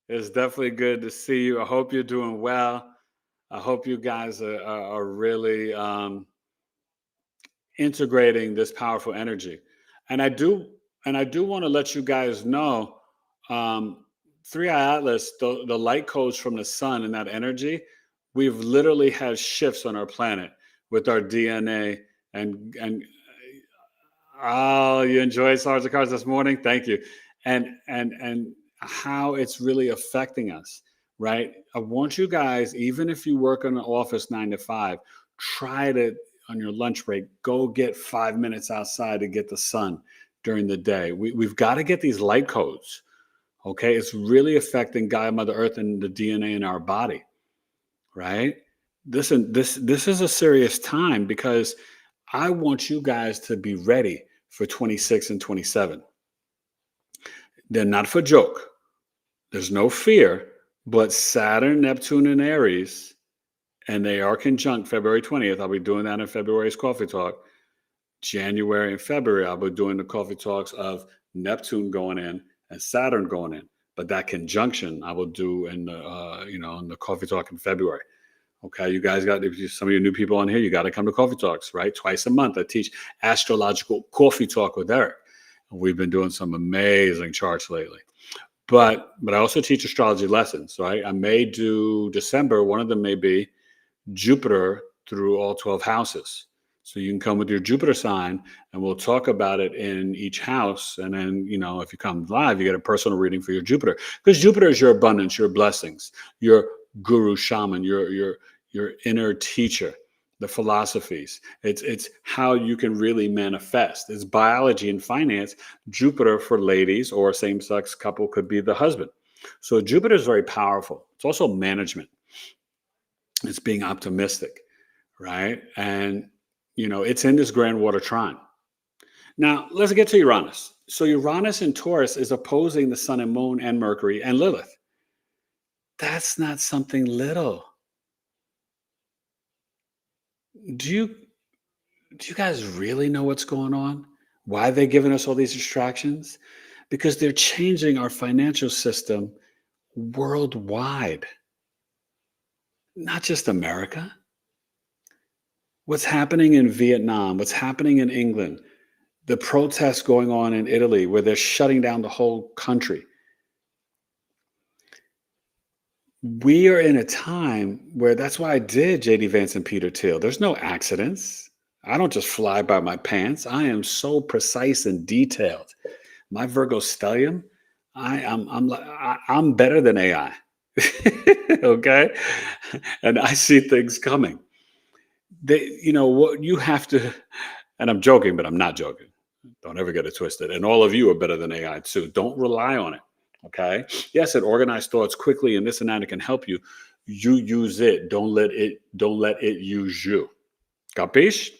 Speaker 1: It's definitely good to see you. I hope you're doing well. I hope you guys are really integrating this powerful energy. And I do want to let you guys know, 3i Atlas, the light codes from the sun and that energy, we've literally had shifts on our planet with our DNA and oh, you enjoyed Stars and Cards this morning? Thank you. And how it's really affecting us, right? I want you guys, even if you work in an office 9 to 5, try to, on your lunch break, go get 5 minutes outside to get the sun during the day. We've got to get these light codes, okay? It's really affecting Gaia, Mother Earth, and the DNA in our body, right? This is a serious time because I want you guys to be ready for 26 and 27. They're not for joke. There's no fear, but Saturn, Neptune, and Aries, and they are conjunct February 20th. I'll be doing that in February's Coffee Talk. January and February, I'll be doing the Coffee Talks of Neptune going in and Saturn going in. But that conjunction I will do in the, in the Coffee Talk in February. Okay, you guys got, some of you new people on here, you got to come to Coffee Talks, right? Twice a month, I teach Astrological Coffee Talk with Eric. We've been doing some amazing charts lately. But I also teach astrology lessons, right? I may do December. One of them may be Jupiter through all 12 houses. So you can come with your Jupiter sign and we'll talk about it in each house. And then, if you come live, you get a personal reading for your Jupiter. Because Jupiter is your abundance, your blessings, your guru shaman, your inner teacher, the philosophies. It's how you can really manifest. It's biology and finance. Jupiter for ladies or same-sex couple could be the husband. So Jupiter is very powerful. It's also management. It's being optimistic, right? And, it's in this grand water trine. Now, let's get to Uranus. So Uranus in Taurus is opposing the sun and moon and Mercury and Lilith. That's not something little. Do you guys really know what's going on? Why they're giving us all these distractions? Because they're changing our financial system worldwide, not just America. What's happening in Vietnam, what's happening in England, the protests going on in Italy where they're shutting down the whole country. We are in a time where that's why I did J.D. Vance and Peter Thiel. There's no accidents. I don't just fly by my pants. I am so precise and detailed. My Virgo stellium, I'm better than AI. Okay? And I see things coming. What you have to, and I'm joking, but I'm not joking. Don't ever get it twisted. And all of you are better than AI too. Don't rely on it. Okay. Yes, it organized thoughts quickly and this and that. It can help you. You use it. Don't let it use you. Capiche?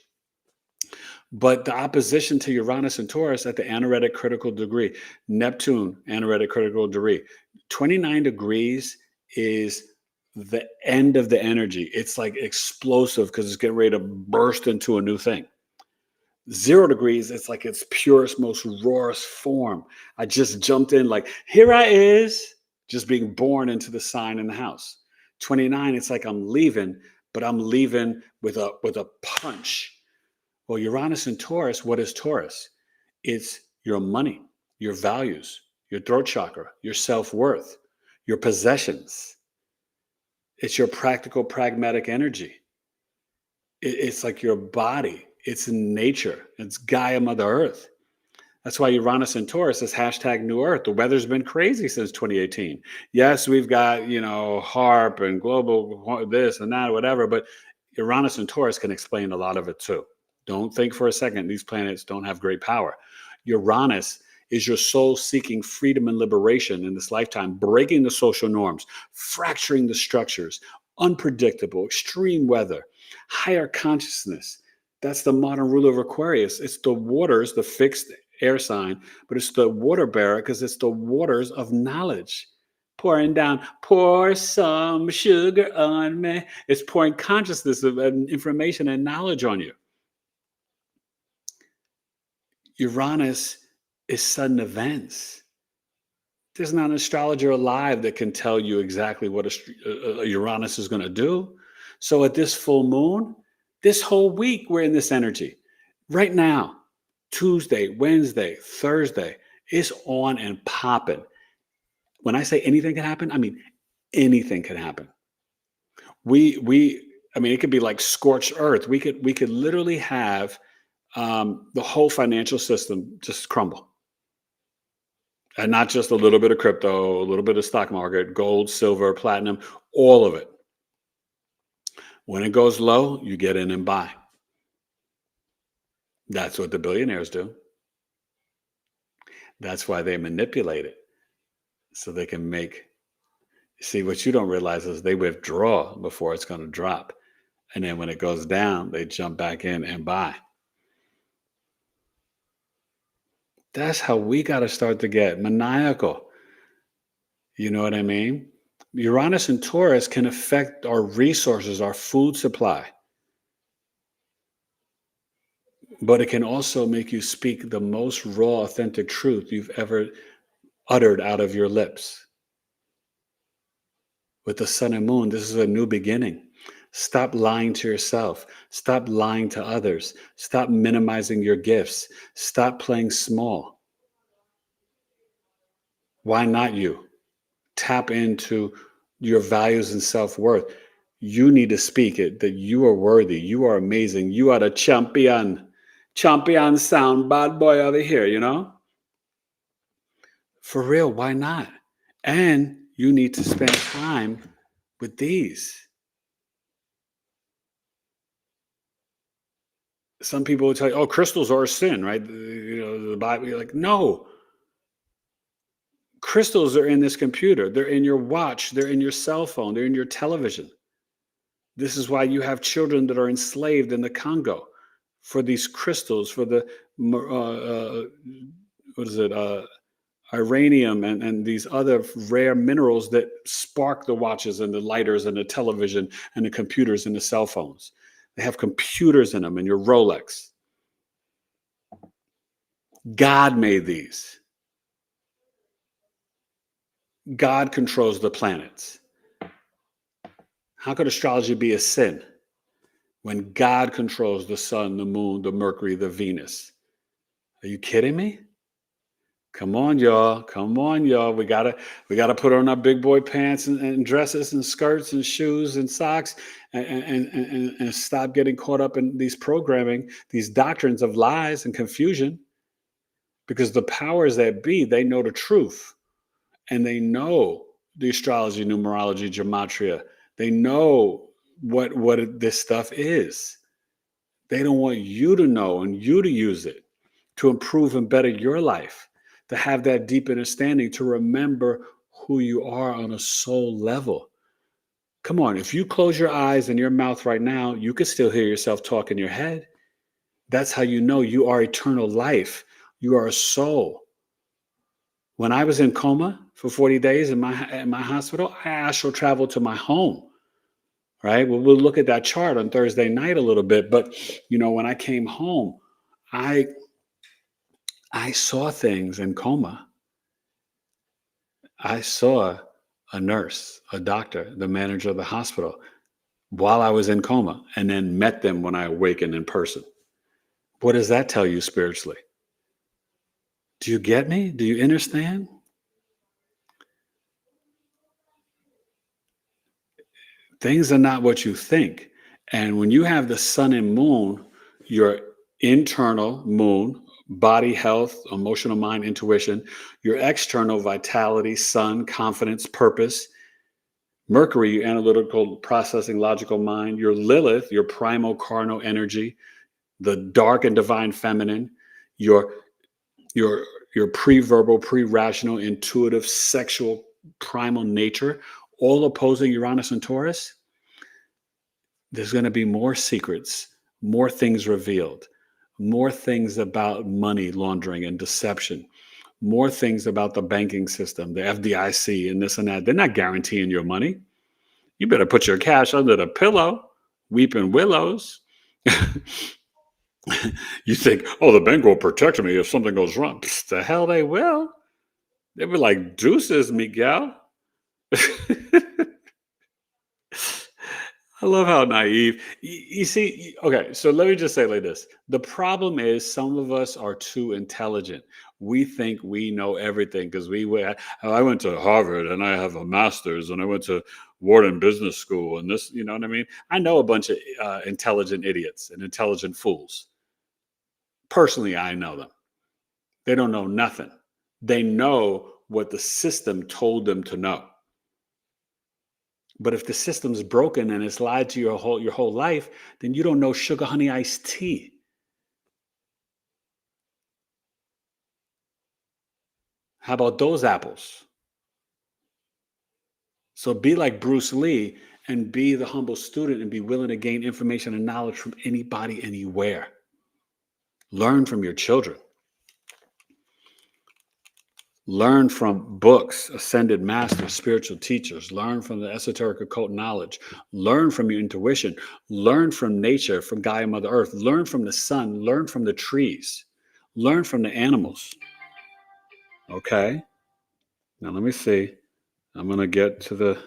Speaker 1: But the opposition to Uranus and Taurus at the anaretic critical degree, Neptune, anaretic critical degree, 29 degrees is the end of the energy. It's like explosive because it's getting ready to burst into a new thing. 0 degrees, it's like its purest, most rawest form. I just jumped in like, here I is, just being born into the sign in the house. 29, it's like I'm leaving, but I'm leaving with a punch. Well, Uranus and Taurus, what is Taurus? It's your money, your values, your throat chakra, your self-worth, your possessions. It's your practical, pragmatic energy. It's like your body. It's in nature. It's Gaia, Mother Earth. That's why Uranus and Taurus is #New Earth. The weather's been crazy since 2018. Yes, we've got, HARP and global this and that, whatever, but Uranus and Taurus can explain a lot of it too. Don't think for a second these planets don't have great power. Uranus is your soul seeking freedom and liberation in this lifetime, breaking the social norms, fracturing the structures, unpredictable, extreme weather, higher consciousness. That's the modern ruler of Aquarius. It's the waters, the fixed air sign, but it's the water bearer because it's the waters of knowledge. Pouring down, pour some sugar on me. It's pouring consciousness of information and knowledge on you. Uranus is sudden events. There's not an astrologer alive that can tell you exactly what Uranus is going to do. So at this full moon, this whole week, we're in this energy. Right now, Tuesday, Wednesday, Thursday, it's on and popping. When I say anything can happen, I mean anything can happen. I mean, it could be like scorched earth. We could literally have the whole financial system just crumble. And not just a little bit of crypto, a little bit of stock market, gold, silver, platinum, all of it. When it goes low, you get in and buy. That's what the billionaires do. That's why they manipulate it. So they can see, what you don't realize is they withdraw before it's going to drop. And then when it goes down, they jump back in and buy. That's how we got to start to get maniacal. You know what I mean? Uranus and Taurus can affect our resources, our food supply. But it can also make you speak the most raw, authentic truth you've ever uttered out of your lips. With the sun and moon, this is a new beginning. Stop lying to yourself. Stop lying to others. Stop minimizing your gifts. Stop playing small. Why not you? Tap into your values and self-worth. You need to speak it, that you are worthy. You are amazing. You are the champion. Champion sound bad boy over here, you know? For real, why not? And you need to spend time with these. Some people will tell you, oh, crystals are a sin, right? You know, the Bible, you're like, no. Crystals are in this computer. They're in your watch. They're in your cell phone. They're in your television. This is why you have children that are enslaved in the Congo for these crystals, for the, uranium and these other rare minerals that spark the watches and the lighters and the television and the computers and the cell phones. They have computers in them, in your Rolex. God made these. God controls the planets. How could astrology be a sin when God controls the sun, the moon, the Mercury, the Venus? Are you kidding me? Come on, y'all. Come on, y'all. We gotta put on our big boy pants and dresses and skirts and shoes and socks and stop getting caught up in these programming, these doctrines of lies and confusion. Because the powers that be, they know the truth. And they know the astrology, numerology, gematria. They know what this stuff is. They don't want you to know and you to use it to improve and better your life, to have that deep understanding, to remember who you are on a soul level. Come on, if you close your eyes and your mouth right now, you can still hear yourself talk in your head. That's how you know you are eternal life. You are a soul. When I was in coma for 40 days in my hospital, I astral traveled to my home. Right? Well, we'll look at that chart on Thursday night a little bit. But when I came home, I saw things in coma. I saw a nurse, a doctor, the manager of the hospital while I was in coma, and then met them when I awakened in person. What does that tell you spiritually? Do you get me? Do you understand? Things are not what you think. And when you have the sun and moon, your internal moon, body health, emotional mind, intuition, your external vitality, sun, confidence, purpose, Mercury, your analytical, processing, logical mind, your Lilith, your primal carnal energy, the dark and divine feminine, your pre-verbal, pre-rational, intuitive, sexual, primal nature, all opposing Uranus and Taurus. There's going to be more secrets, more things revealed, more things about money laundering and deception, more things about the banking system, the FDIC and this and that. They're not guaranteeing your money. You better put your cash under the pillow, weeping willows. You think, oh, the bank will protect me if something goes wrong. Psst, the hell they will. They'll be like, deuces, Miguel. I love how naive. You see, okay, so let me just say like this. The problem is some of us are too intelligent. We think we know everything because I went to Harvard and I have a master's and I went to Wharton Business School and this, you know what I mean? I know a bunch of intelligent idiots and intelligent fools. Personally, I know them. They don't know nothing. They know what the system told them to know. But if the system's broken and it's lied to your whole life, then you don't know sugar, honey, iced tea. How about those apples? So be like Bruce Lee and be the humble student and be willing to gain information and knowledge from anybody, anywhere. Learn from your children. Learn from books, ascended masters, spiritual teachers. Learn from the esoteric occult knowledge. Learn from your intuition. Learn from nature, from Gaia, Mother Earth. Learn from the sun. Learn from the trees. Learn from the animals. Okay? Now let me see. I'm going to get to the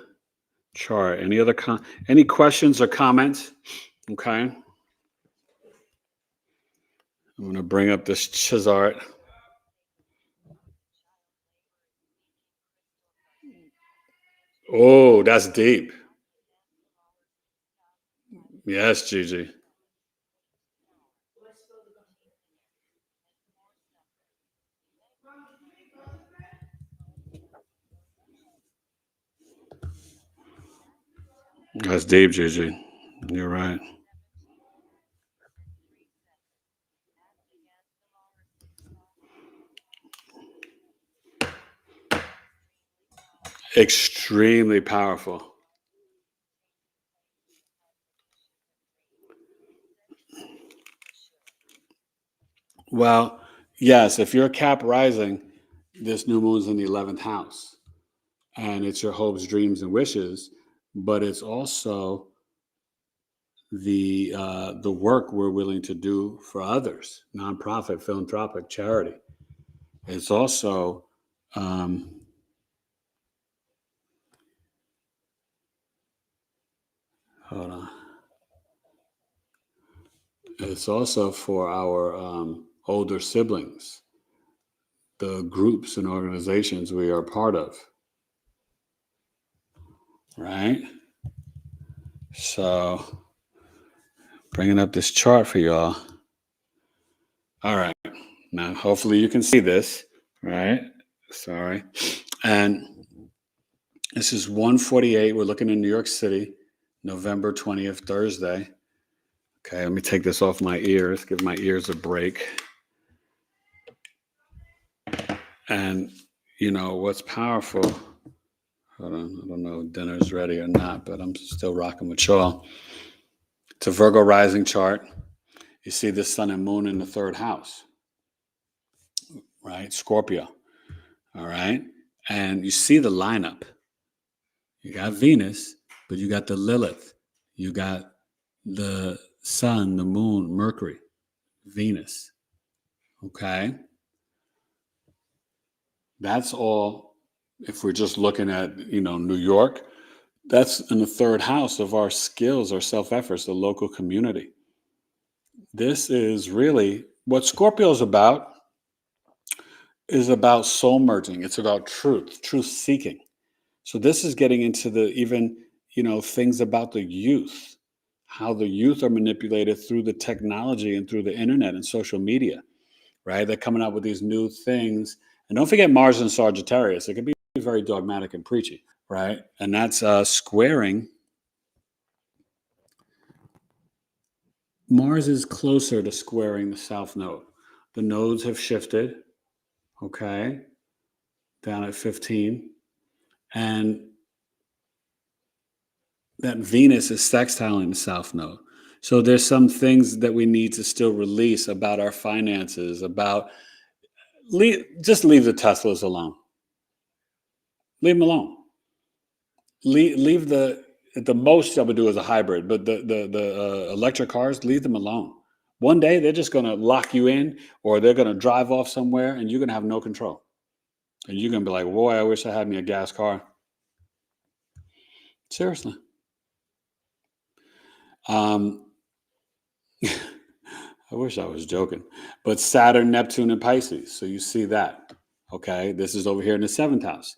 Speaker 1: chart. Any questions or comments? Okay. I'm going to bring up this chart. Oh, that's deep. Yes, Gigi. That's deep, Gigi. You're right. Extremely powerful. Well, yes, if you're Cap rising, this new moon's in the 11th house. And it's your hopes, dreams, and wishes, but it's also the work we're willing to do for others, nonprofit, philanthropic, charity. It's also hold on. It's also for our older siblings, the groups and organizations we are part of, right? So, bringing up this chart for y'all. All right. Now, hopefully you can see this, right? Sorry. And this is 1:48. We're looking in New York City, November 20th, Thursday. Okay, let me take this off my ears, give my ears a break. And, you know, what's powerful, hold on, I don't know if dinner's ready or not, but I'm still rocking with y'all. It's a Virgo rising chart. You see the sun and moon in the third house, right? Scorpio, all right? And you see the lineup. You got Venus, but you got the Lilith. You got the sun, the moon, Mercury, Venus, okay? That's all, if we're just looking at, New York, that's in the third house of our skills, our self-efforts, the local community. This is really what Scorpio is about soul merging. It's about truth seeking. So this is getting into the even, things about the youth, how the youth are manipulated through the technology and through the internet and social media, right? They're coming out with these new things. And don't forget Mars and Sagittarius. It can be very dogmatic and preachy, right? And that's squaring. Mars is closer to squaring the south node. The nodes have shifted, okay, down at 15. And that Venus is sextiling the south node. So there's some things that we need to still release about our finances, about just leave the Teslas alone. Leave them alone. Leave the most I would do is a hybrid, but the electric cars, leave them alone. One day they're just going to lock you in, or they're going to drive off somewhere, and you're going to have no control. And you're going to be like, boy, I wish I had me a gas car. Seriously. I wish I was joking. But Saturn, Neptune, and Pisces. So you see that. Okay. This is over here in the 7th house.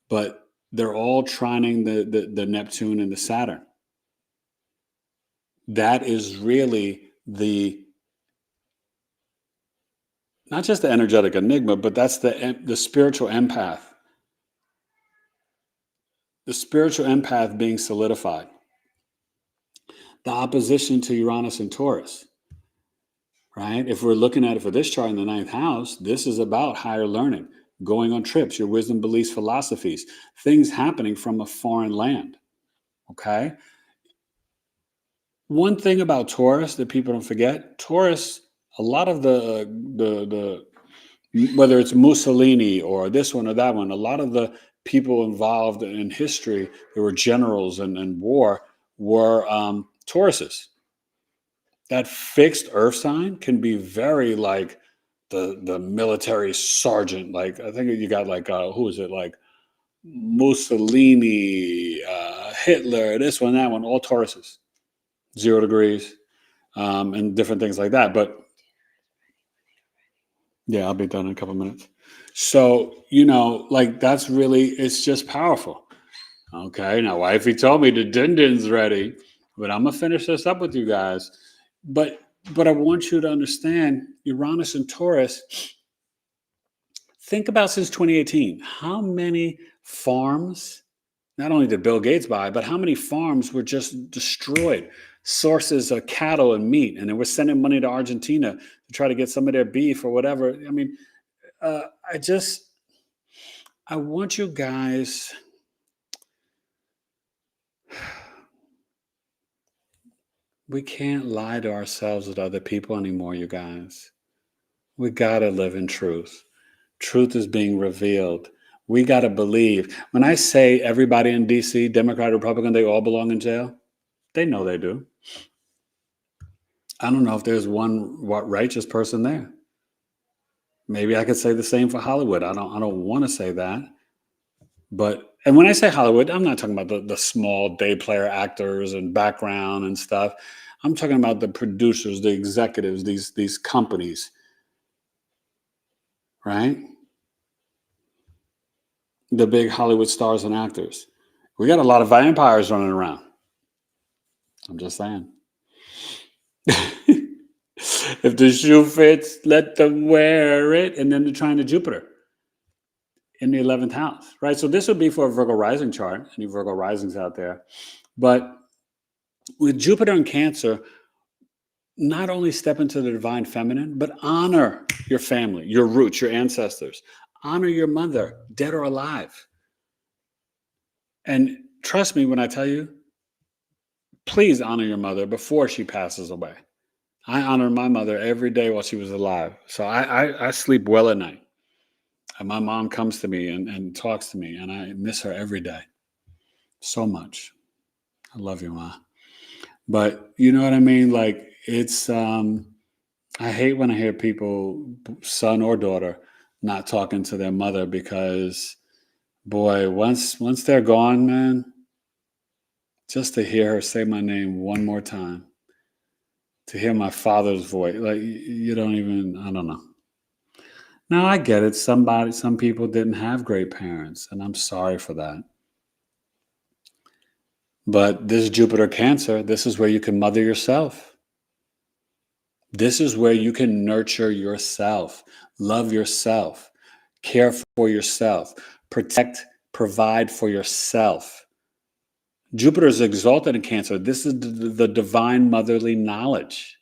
Speaker 1: But they're all trining the Neptune and the Saturn. That is really not just the energetic enigma, but that's the spiritual empath. The spiritual empath being solidified. The opposition to Uranus and Taurus. Right? If we're looking at it for this chart in the 9th house, this is about higher learning, going on trips, your wisdom, beliefs, philosophies, things happening from a foreign land. Okay? One thing about Taurus that people don't forget, Taurus, a lot of the whether it's Mussolini or this one or that one, a lot of the people involved in history, there were generals and war, were Tauruses. That fixed earth sign can be very like the military sergeant. Like, I think you got like, who is it? Like Mussolini, Hitler, this one, that one, all Tauruses, 0 degrees, and different things like that. But yeah, I'll be done in a couple of minutes. So, like that's really, it's just powerful. Okay. Now, wifey told me the din-din's ready, but I'm going to finish this up with you guys. But I want you to understand Uranus and Taurus. Think about since 2018, how many farms, not only did Bill Gates buy, but how many farms were just destroyed? Sources of cattle and meat, and they were sending money to Argentina to try to get some of their beef or whatever. I mean, I want you guys. We can't lie to ourselves with other people anymore, you guys. We got to live in truth. Truth is being revealed. We got to believe. When I say everybody in D.C., Democrat, Republican, they all belong in jail, they know they do. I don't know if there's one righteous person there. Maybe I could say the same for Hollywood. I don't want to say that. And when I say Hollywood, I'm not talking about the small day player actors and background and stuff. I'm talking about the producers, the executives, these companies, right? The big Hollywood stars and actors. We got a lot of vampires running around. I'm just saying. If the shoe fits, let them wear it. And then they're trying to Jupiter in the 11th house, right? So this would be for a Virgo rising chart, any Virgo risings out there. But with Jupiter and Cancer, not only step into the divine feminine, but honor your family, your roots, your ancestors. Honor your mother, dead or alive. And trust me when I tell you, please honor your mother before she passes away. I honor my mother every day while she was alive. So I sleep well at night. And my mom comes to me and talks to me, and I miss her every day so much. I love you, Ma. But you know what I mean? Like, it's, I hate when I hear people, son or daughter, not talking to their mother because, boy, once they're gone, man, just to hear her say my name one more time, to hear my father's voice, like, you don't even, I don't know. Now, I get it. Some people didn't have great parents, and I'm sorry for that. But this Jupiter Cancer, this is where you can mother yourself. This is where you can nurture yourself, love yourself, care for yourself, protect, provide for yourself. Jupiter is exalted in Cancer. This is the divine motherly knowledge.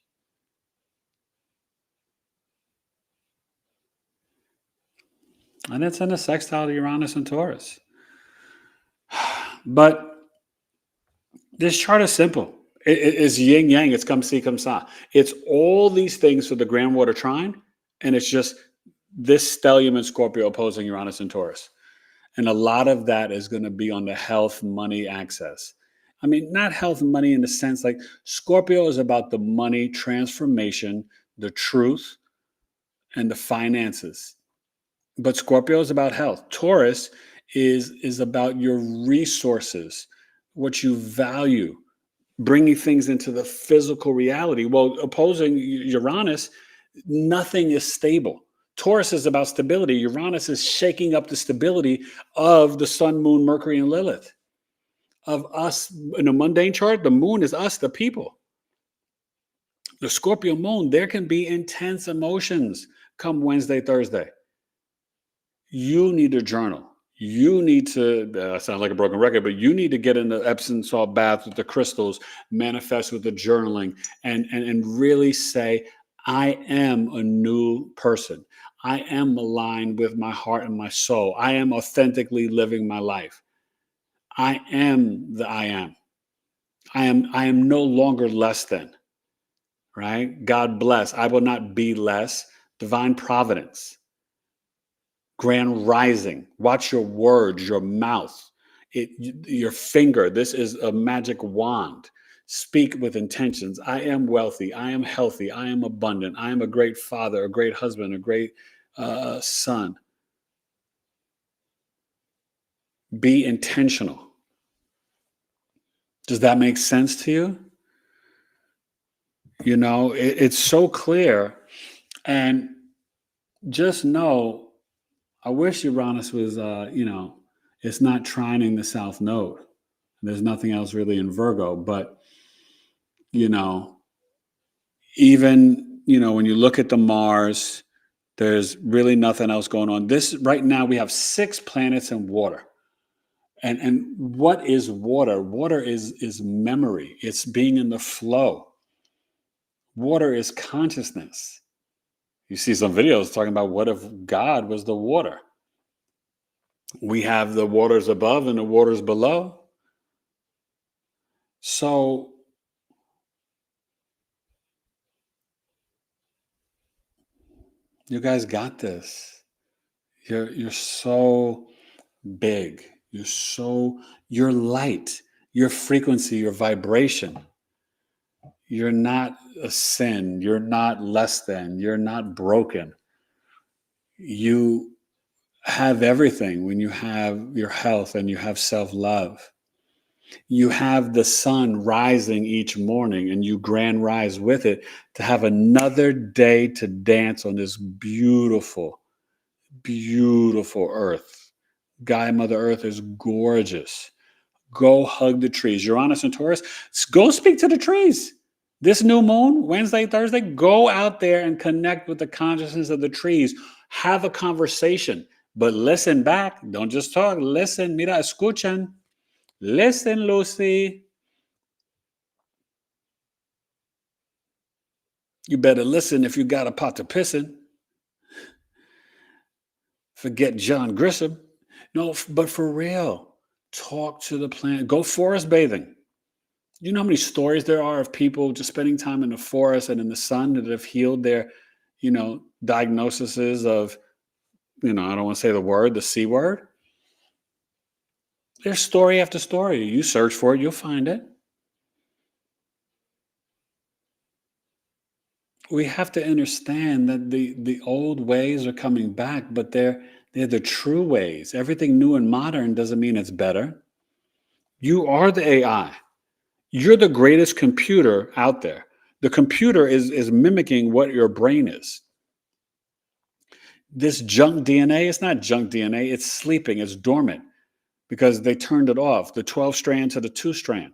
Speaker 1: And it's in a sextile to Uranus and Taurus. But this chart is simple. It's yin yang. It's come see, come sa. It's all these things for the grand water trine, and it's just this stellium and Scorpio opposing Uranus and Taurus. And a lot of that is going to be on the health, money, access. I mean, not health and money in the sense like Scorpio is about the money, transformation, the truth, and the finances. But Scorpio is about health. Taurus is about your resources, what you value, bringing things into the physical reality. Well, opposing Uranus, nothing is stable. Taurus is about stability. Uranus is shaking up the stability of the sun, moon, Mercury, and Lilith. Of us in a mundane chart, the moon is us, the people. The Scorpio moon, there can be intense emotions come Wednesday, Thursday. You need to journal. You need to, sound like a broken record, but you need to get in the Epsom salt bath with the crystals, manifest with the journaling, and really say, I am a new person. I am aligned with my heart and my soul. I am authentically living my life. I am the I am. I am no longer less than, right? God bless. I will not be less. Divine providence. Grand rising. Watch your words, your mouth, your finger. This is a magic wand. Speak with intentions. I am wealthy. I am healthy. I am abundant. I am a great father, a great husband, a great son. Be intentional. Does that make sense to you? You know, it's so clear. And just know, I wish Uranus was, it's not trining the South Node. There's nothing else really in Virgo. But, even, when you look at the Mars, there's really nothing else going on. Right now, we have 6 planets in water. And what is water? Water is memory. It's being in the flow. Water is consciousness. You see some videos talking about what if God was the water? We have the waters above and the waters below. So you guys got this. You're so big. You're light, your frequency, your vibration. You're not a sin. You're not less than. You're not broken. You have everything when you have your health and you have self-love. You have the sun rising each morning and you grand rise with it to have another day to dance on this beautiful, beautiful earth. Gaia Mother Earth is gorgeous. Go hug the trees. Uranus and Taurus, go speak to the trees. This new moon, Wednesday, Thursday, go out there and connect with the consciousness of the trees. Have a conversation, but listen back. Don't just talk. Listen. Mira, escuchan. Listen, Lucy. You better listen if you got a pot to piss in. Forget John Grisham. No, but for real, talk to the plant. Go forest bathing. You know how many stories there are of people just spending time in the forest and in the sun that have healed their, diagnoses of, I don't want to say the word, the C word. There's story after story. You search for it, you'll find it. We have to understand that the old ways are coming back, but they're the true ways. Everything new and modern doesn't mean it's better. You are the AI. You're the greatest computer out there. The computer is mimicking what your brain is. This junk DNA, it's not junk DNA. It's sleeping. It's dormant because they turned it off, the 12 strand to the 2 strand.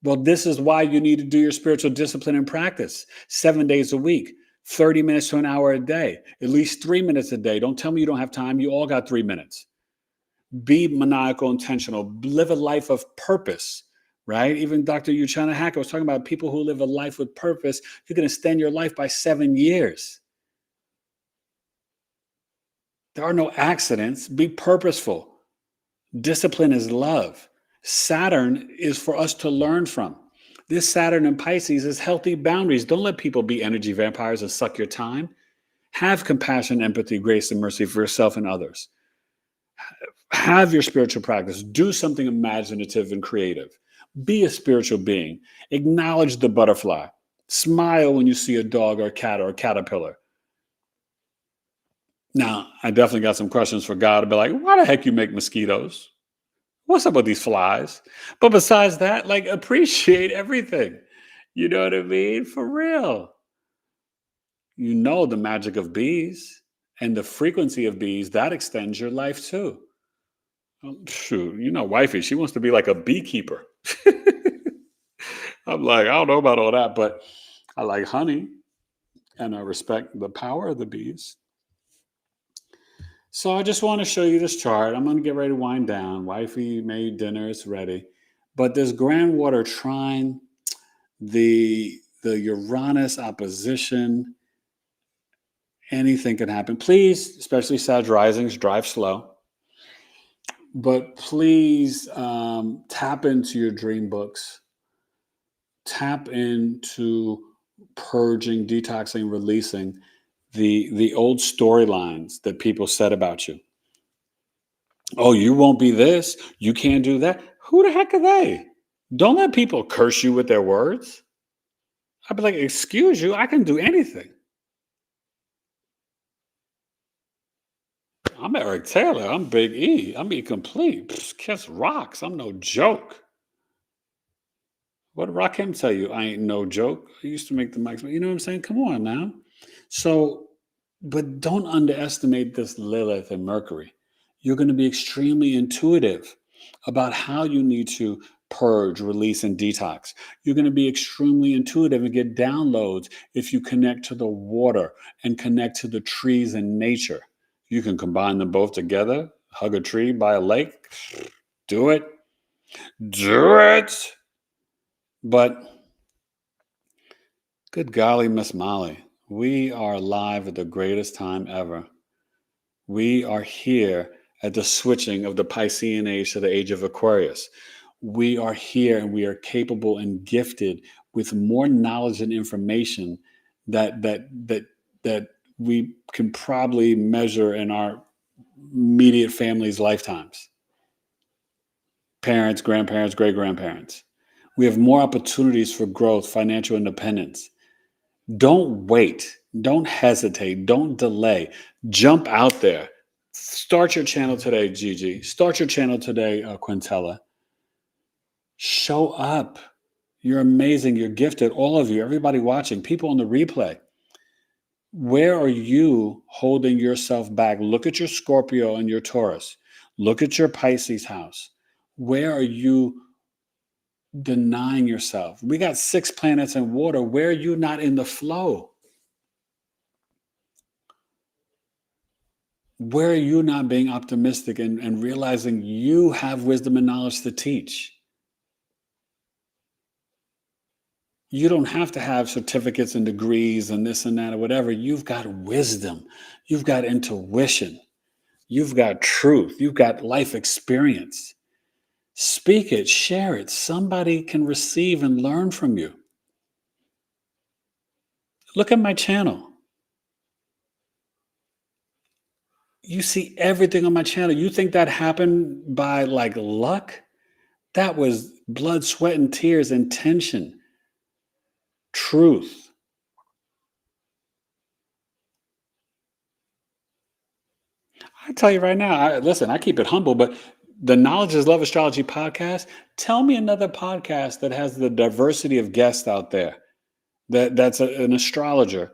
Speaker 1: Well, this is why you need to do your spiritual discipline and practice 7 days a week, 30 minutes to an hour a day, at least 3 minutes a day. Don't tell me you don't have time. You all got 3 minutes. Be maniacal, intentional. Live a life of purpose, right? Even Dr. Uchenna Hacker was talking about people who live a life with purpose. You're going to extend your life by 7 years. There are no accidents. Be purposeful. Discipline is love. Saturn is for us to learn from. This Saturn in Pisces is healthy boundaries. Don't let people be energy vampires and suck your time. Have compassion, empathy, grace, and mercy for yourself and others. Have your spiritual practice. Do something imaginative and creative. Be a spiritual being. Acknowledge the butterfly. Smile when you see a dog or a cat or a caterpillar. Now, I definitely got some questions for God to be like, why the heck you make mosquitoes? What's up with these flies? But besides that, like, appreciate everything. You know what I mean? For real. You know the magic of bees and the frequency of bees, that extends your life too. Shoot, you know, wifey, she wants to be like a beekeeper. I'm like, I don't know about all that, but I like honey and I respect the power of the bees. So I just want to show you this chart. I'm going to get ready to wind down. Wifey made dinner, it's ready. But this grand water trine, the Uranus opposition, anything can happen. Please, especially Sag risings, drive slow. But please tap into your dream books. Tap into purging, detoxing, releasing the old storylines that people said about you. Oh, you won't be this. You can't do that. Who the heck are they? Don't let people curse you with their words. I'd be like, excuse you, I can do anything. I'm Eric Taylor. I'm Big E. I'm E complete. Psst, kiss rocks. I'm no joke. What did Rakim tell you? I ain't no joke. I used to make the mics. You know what I'm saying? Come on now. So, but don't underestimate this Lilith and Mercury. You're going to be extremely intuitive about how you need to purge, release, and detox. You're going to be extremely intuitive and get downloads if you connect to the water and connect to the trees and nature. You can combine them both together, hug a tree by a lake. Do it. Do it. But good golly, Miss Molly, we are live at the greatest time ever. We are here at the switching of the Piscean age to the age of Aquarius. We are here and we are capable and gifted with more knowledge and information that we can probably measure in our immediate family's lifetimes. Parents, grandparents, great-grandparents. We have more opportunities for growth, financial independence. Don't wait. Don't hesitate. Don't delay. Jump out there. Start your channel today, Gigi. Start your channel today, Quintella. Show up. You're amazing. You're gifted. All of you, everybody watching, people on the replay. Where are you holding yourself back? Look at your Scorpio and your Taurus. Look at your Pisces house. Where are you denying yourself? We got 6 planets in water. Where are you not in the flow? Where are you not being optimistic and realizing you have wisdom and knowledge to teach? You don't have to have certificates and degrees and this and that or whatever. You've got wisdom. You've got intuition. You've got truth. You've got life experience. Speak it, share it. Somebody can receive and learn from you. Look at my channel. You see everything on my channel. You think that happened by like luck? That was blood, sweat, and tears, intention, truth. I tell you right now, listen, I keep it humble, but the Knowledge is Love Astrology podcast, tell me another podcast that has the diversity of guests out there, that's an astrologer,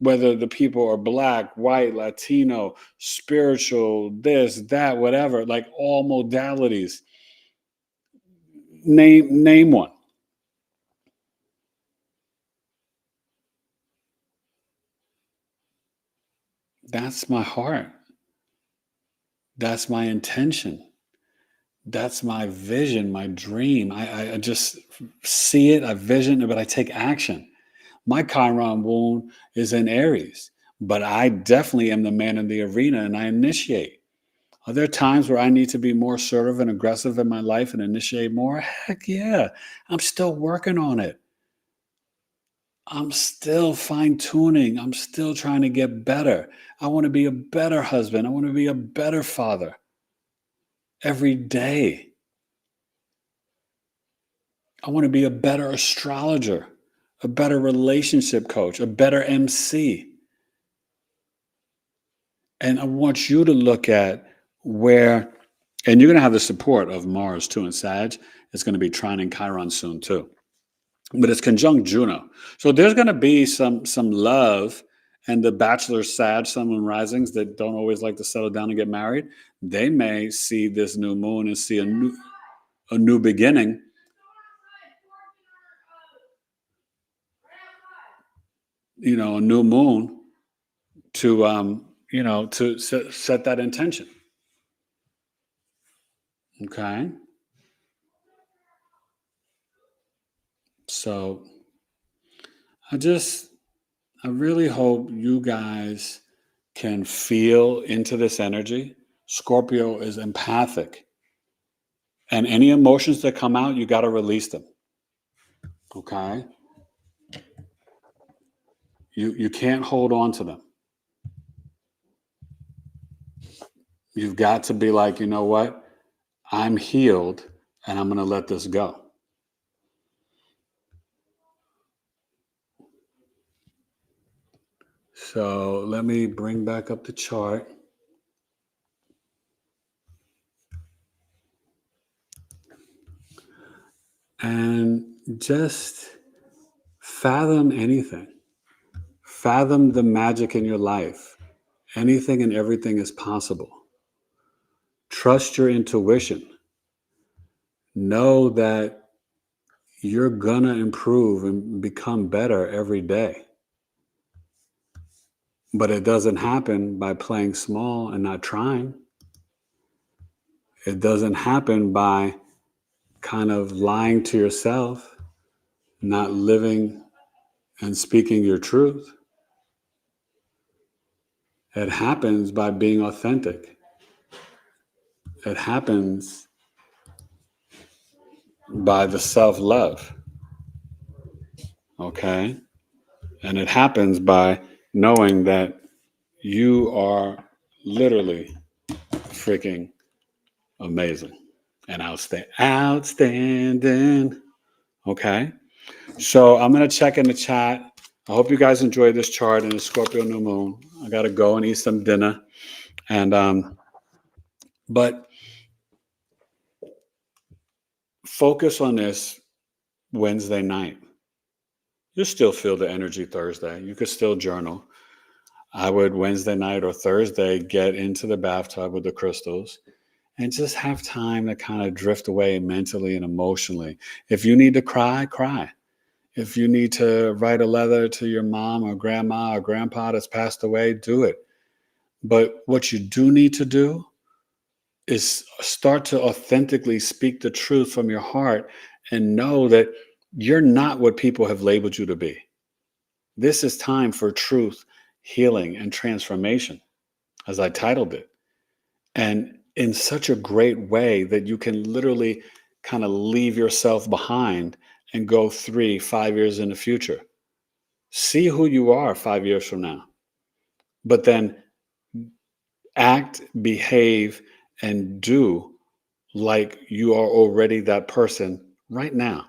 Speaker 1: whether the people are Black, white, Latino, spiritual, this, that, whatever, like all modalities. Name one. That's my heart. That's my intention. That's my vision, my dream. I just see it, I vision it, but I take action. My Chiron wound is in Aries, but I definitely am the man in the arena and I initiate. Are there times where I need to be more assertive and aggressive in my life and initiate more? Heck yeah. I'm still working on it. I'm still fine-tuning. I'm still trying to get better. I want to be a better husband. I want to be a better father every day. I want to be a better astrologer, a better relationship coach, a better MC. And I want you to look at where, and you're going to have the support of Mars too in Sag. It's going to be trine in Chiron soon too. But it's conjunct Juno. So there's going to be some love, and the Bachelor Sag, Sun, Moon risings that don't always like to settle down and get married, they may see this new moon and see a new beginning. A new moon to to set that intention. Okay. So I really hope you guys can feel into this energy. Scorpio is empathic. And any emotions that come out, you got to release them. Okay? You can't hold on to them. You've got to be like, you know what? I'm healed and I'm going to let this go. So let me bring back up the chart. And just fathom anything. Fathom the magic in your life. Anything and everything is possible. Trust your intuition. Know that you're going to improve and become better every day. But it doesn't happen by playing small and not trying. It doesn't happen by kind of lying to yourself, not living and speaking your truth. It happens by being authentic. It happens by the self-love. Okay? And it happens by knowing that you are literally freaking amazing and outstanding. Okay? So I'm going to check in the chat. I hope you guys enjoyed this chart in the Scorpio New Moon. I got to go and eat some dinner. And, but focus on this Wednesday night. You still feel the energy Thursday. You could still journal. I would Wednesday night or Thursday get into the bathtub with the crystals and just have time to kind of drift away mentally and emotionally. If you need to cry, cry. If you need to write a letter to your mom or grandma or grandpa that's passed away, do it. But what you do need to do is start to authentically speak the truth from your heart and know that you're not what people have labeled you to be. This is time for truth, healing, and transformation, as I titled it. And in such a great way that you can literally kind of leave yourself behind and go 3-5 years in the future. See who you are 5 years from now. But then act, behave, and do like you are already that person right now.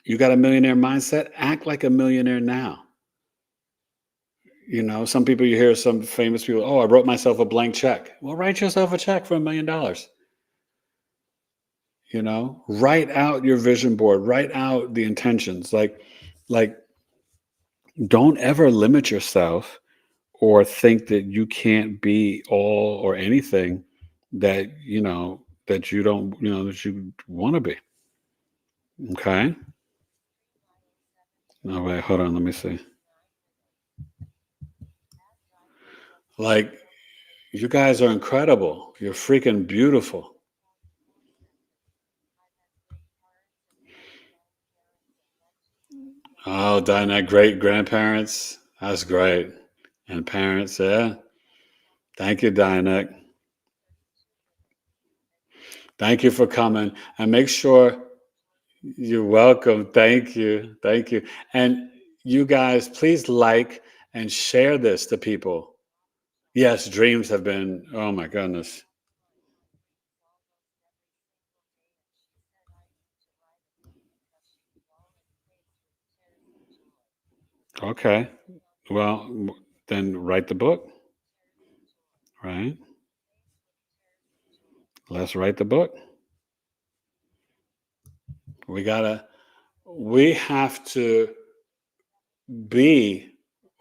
Speaker 1: You got a millionaire mindset? Act like a millionaire now. Some people, you hear some famous people, oh, I wrote myself a blank check. Well, write yourself a check for $1 million. Write out your vision board, write out the intentions. Like, don't ever limit yourself or think that you can't be all or anything that, that you don't, that you want to be. Okay. No, wait, hold on. Let me see. Like, you guys are incredible. You're freaking beautiful. Oh, Dinah, great grandparents. That's great. And parents, yeah. Thank you, Dianek. Thank you for coming. And make sure you're welcome. Thank you. Thank you. And you guys, please like and share this to people. Yes, dreams have been, oh my goodness. Okay. Well, then write the book, right? Let's write the book. We have to be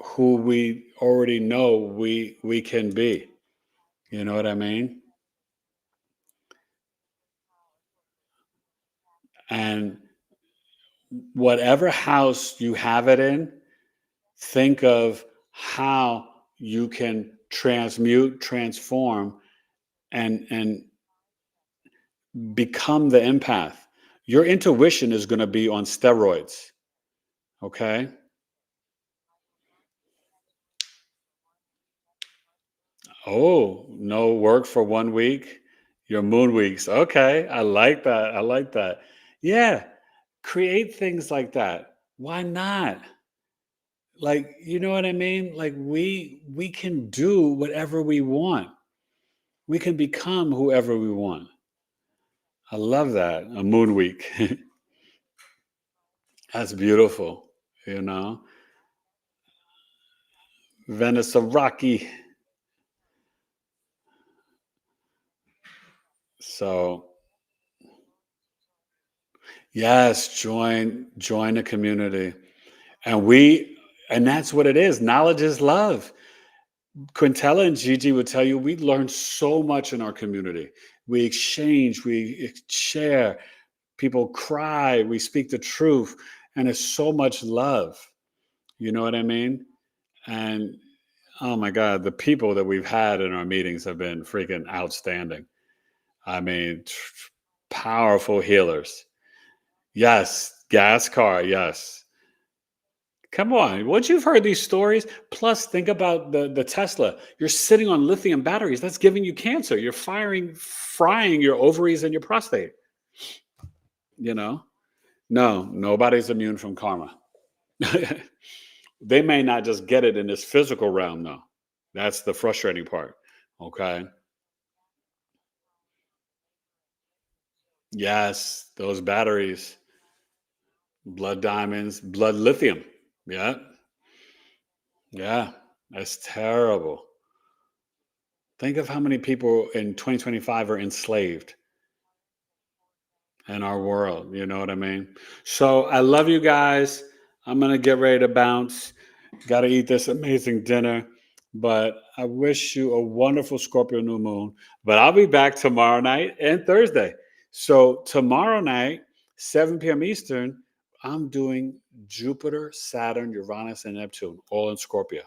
Speaker 1: who we already know we can be. You know what I mean? And whatever house you have it in, think of how you can transmute, transform, and become the empath. Your intuition is going to be on steroids. Okay. Oh, no work for 1 week. Your moon weeks. Okay. I like that. I like that. Yeah. Create things like that. Why not? Like, you know what I mean? Like we can do whatever we want. We can become whoever we want. I love that. A moon week. That's beautiful, you know. Venice Rocky. So yes, join a community. And that's what it is. Knowledge is love. Quintella and Gigi would tell you we learn so much in our community. We exchange, we share, people cry, we speak the truth, and it's so much love. You know what I mean? And oh my God, the people that we've had in our meetings have been freaking outstanding. I mean, powerful healers. Yes, gas car, yes. Come on, once you've heard these stories, plus think about the Tesla. You're sitting on lithium batteries. That's giving you cancer. You're frying your ovaries and your prostate. You know? No, nobody's immune from karma. They may not just get it in this physical realm, though. That's the frustrating part. Okay. Yes, those batteries, blood diamonds, blood lithium. Yeah. Yeah. That's terrible. Think of how many people in 2025 are enslaved in our world. You know what I mean? So I love you guys. I'm going to get ready to bounce. Got to eat this amazing dinner. But I wish you a wonderful Scorpio new moon. But I'll be back tomorrow night and Thursday. So tomorrow night, 7 p.m. Eastern, I'm doing Jupiter, Saturn, Uranus, and Neptune, all in Scorpio.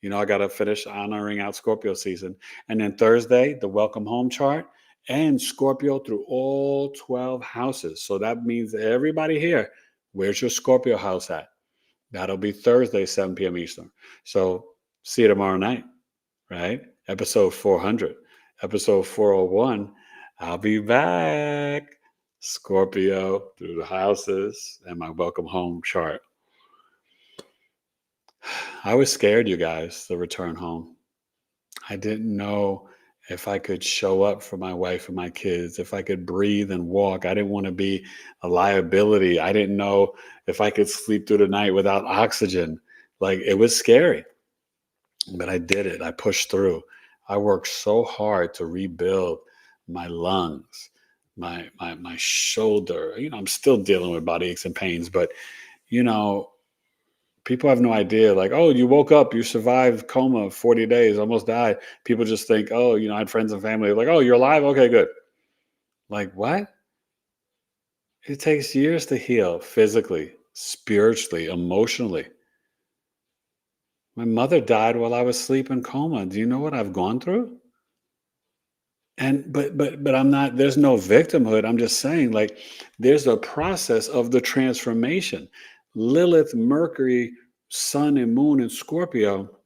Speaker 1: You know, I got to finish honoring out Scorpio season. And then Thursday, the welcome home chart and Scorpio through all 12 houses. So that means everybody here, where's your Scorpio house at? That'll be Thursday, 7 p.m. Eastern. So see you tomorrow night, right? Episode 400. Episode 401, I'll be back. Scorpio through the houses and my welcome home chart. I was scared, you guys, to return home. I didn't know if I could show up for my wife and my kids, if I could breathe and walk. I didn't want to be a liability. I didn't know if I could sleep through the night without oxygen. Like, it was scary, but I did it. I pushed through. I worked so hard to rebuild my lungs, my shoulder. You know, I'm still dealing with body aches and pains, but you know, people have no idea. Like, oh, you woke up, you survived coma 40 days, almost died. People just think, oh, you know, I had friends and family like, oh, you're alive? Okay, good. Like, what? It takes years to heal physically, spiritually, emotionally. My mother died while I was asleep in coma. Do you know what I've gone through? And but I'm not, there's no victimhood. I'm just saying, like, there's a process of the transformation. Lilith, Mercury, Sun and Moon in Scorpio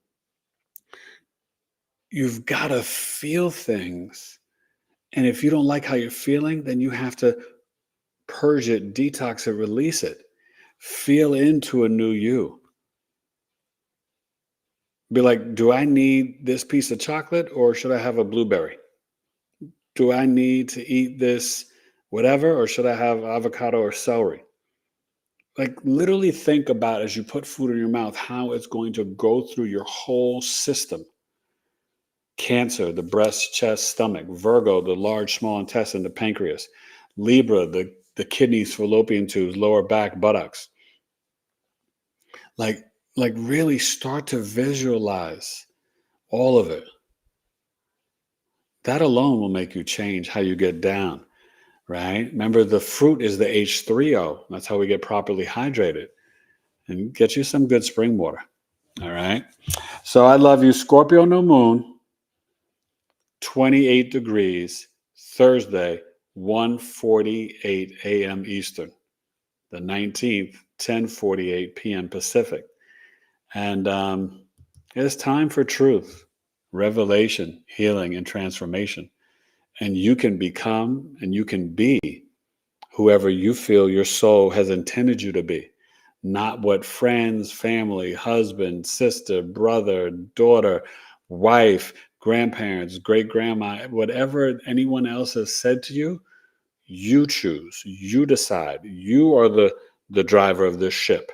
Speaker 1: you've got to feel things. And if you don't like how you're feeling, then you have to purge it, detox it, release it. Feel into a new you. Be like, do I need this piece of chocolate or should I have a blueberry? Do I need to eat this whatever or should I have avocado or celery? Like literally think about as you put food in your mouth, how it's going to go through your whole system. Cancer, the breast, chest, stomach. Virgo, the large, small intestine, the pancreas. Libra, the kidneys, fallopian tubes, lower back, buttocks. Like really start to visualize all of it. That alone will make you change how you get down, right? Remember, the fruit is the H3O. That's how we get properly hydrated. And get you some good spring water, all right? So I love you. Scorpio New Moon, 28 degrees, Thursday, 1:48 a.m. Eastern. The 19th, 10:48 p.m. Pacific. And it's time for truth, revelation, healing, and transformation. And you can become and you can be whoever you feel your soul has intended you to be. Not what friends, family, husband, sister, brother, daughter, wife, grandparents, great-grandma, whatever anyone else has said to you, you choose, you decide. You are the driver of this ship.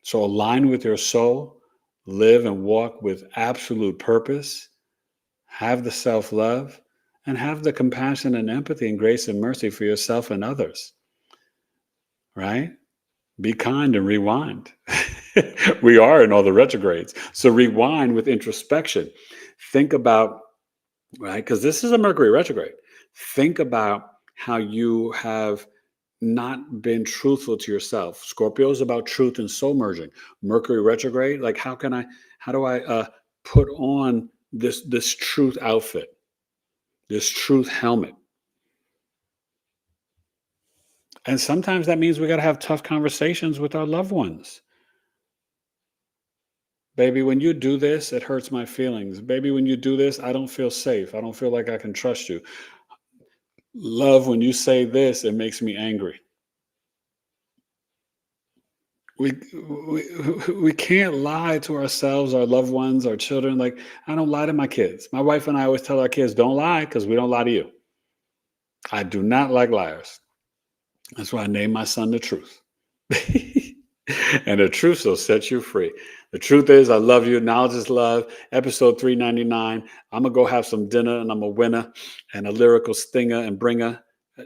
Speaker 1: So align with your soul, live and walk with absolute purpose, have the self-love, and have the compassion and empathy and grace and mercy for yourself and others, right? Be kind and rewind. We are in all the retrogrades. So rewind with introspection. Think about, right? Because this is a Mercury retrograde. Think about how you have not been truthful to yourself. Scorpio is about truth and soul merging. Mercury retrograde, like how do I put on this truth outfit, this truth helmet? And sometimes that means we got to have tough conversations with our loved ones. Baby, when you do this, it hurts my feelings. Baby, when you do this, I don't feel safe. I don't feel like I can trust you. Love, when you say this, it makes me angry. We can't lie to ourselves, our loved ones, our children. Like, I don't lie to my kids. My wife and I always tell our kids, don't lie because we don't lie to you. I do not like liars. That's why I named my son the truth. And the truth will set you free. The truth is, I love you. Knowledge is love. Episode 399. I'm going to go have some dinner and I'm a winner and a lyrical stinger and bringer,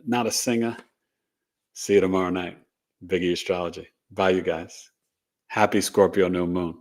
Speaker 1: not a singer. See you tomorrow night. BigEAstro. Bye, you guys. Happy Scorpio New Moon.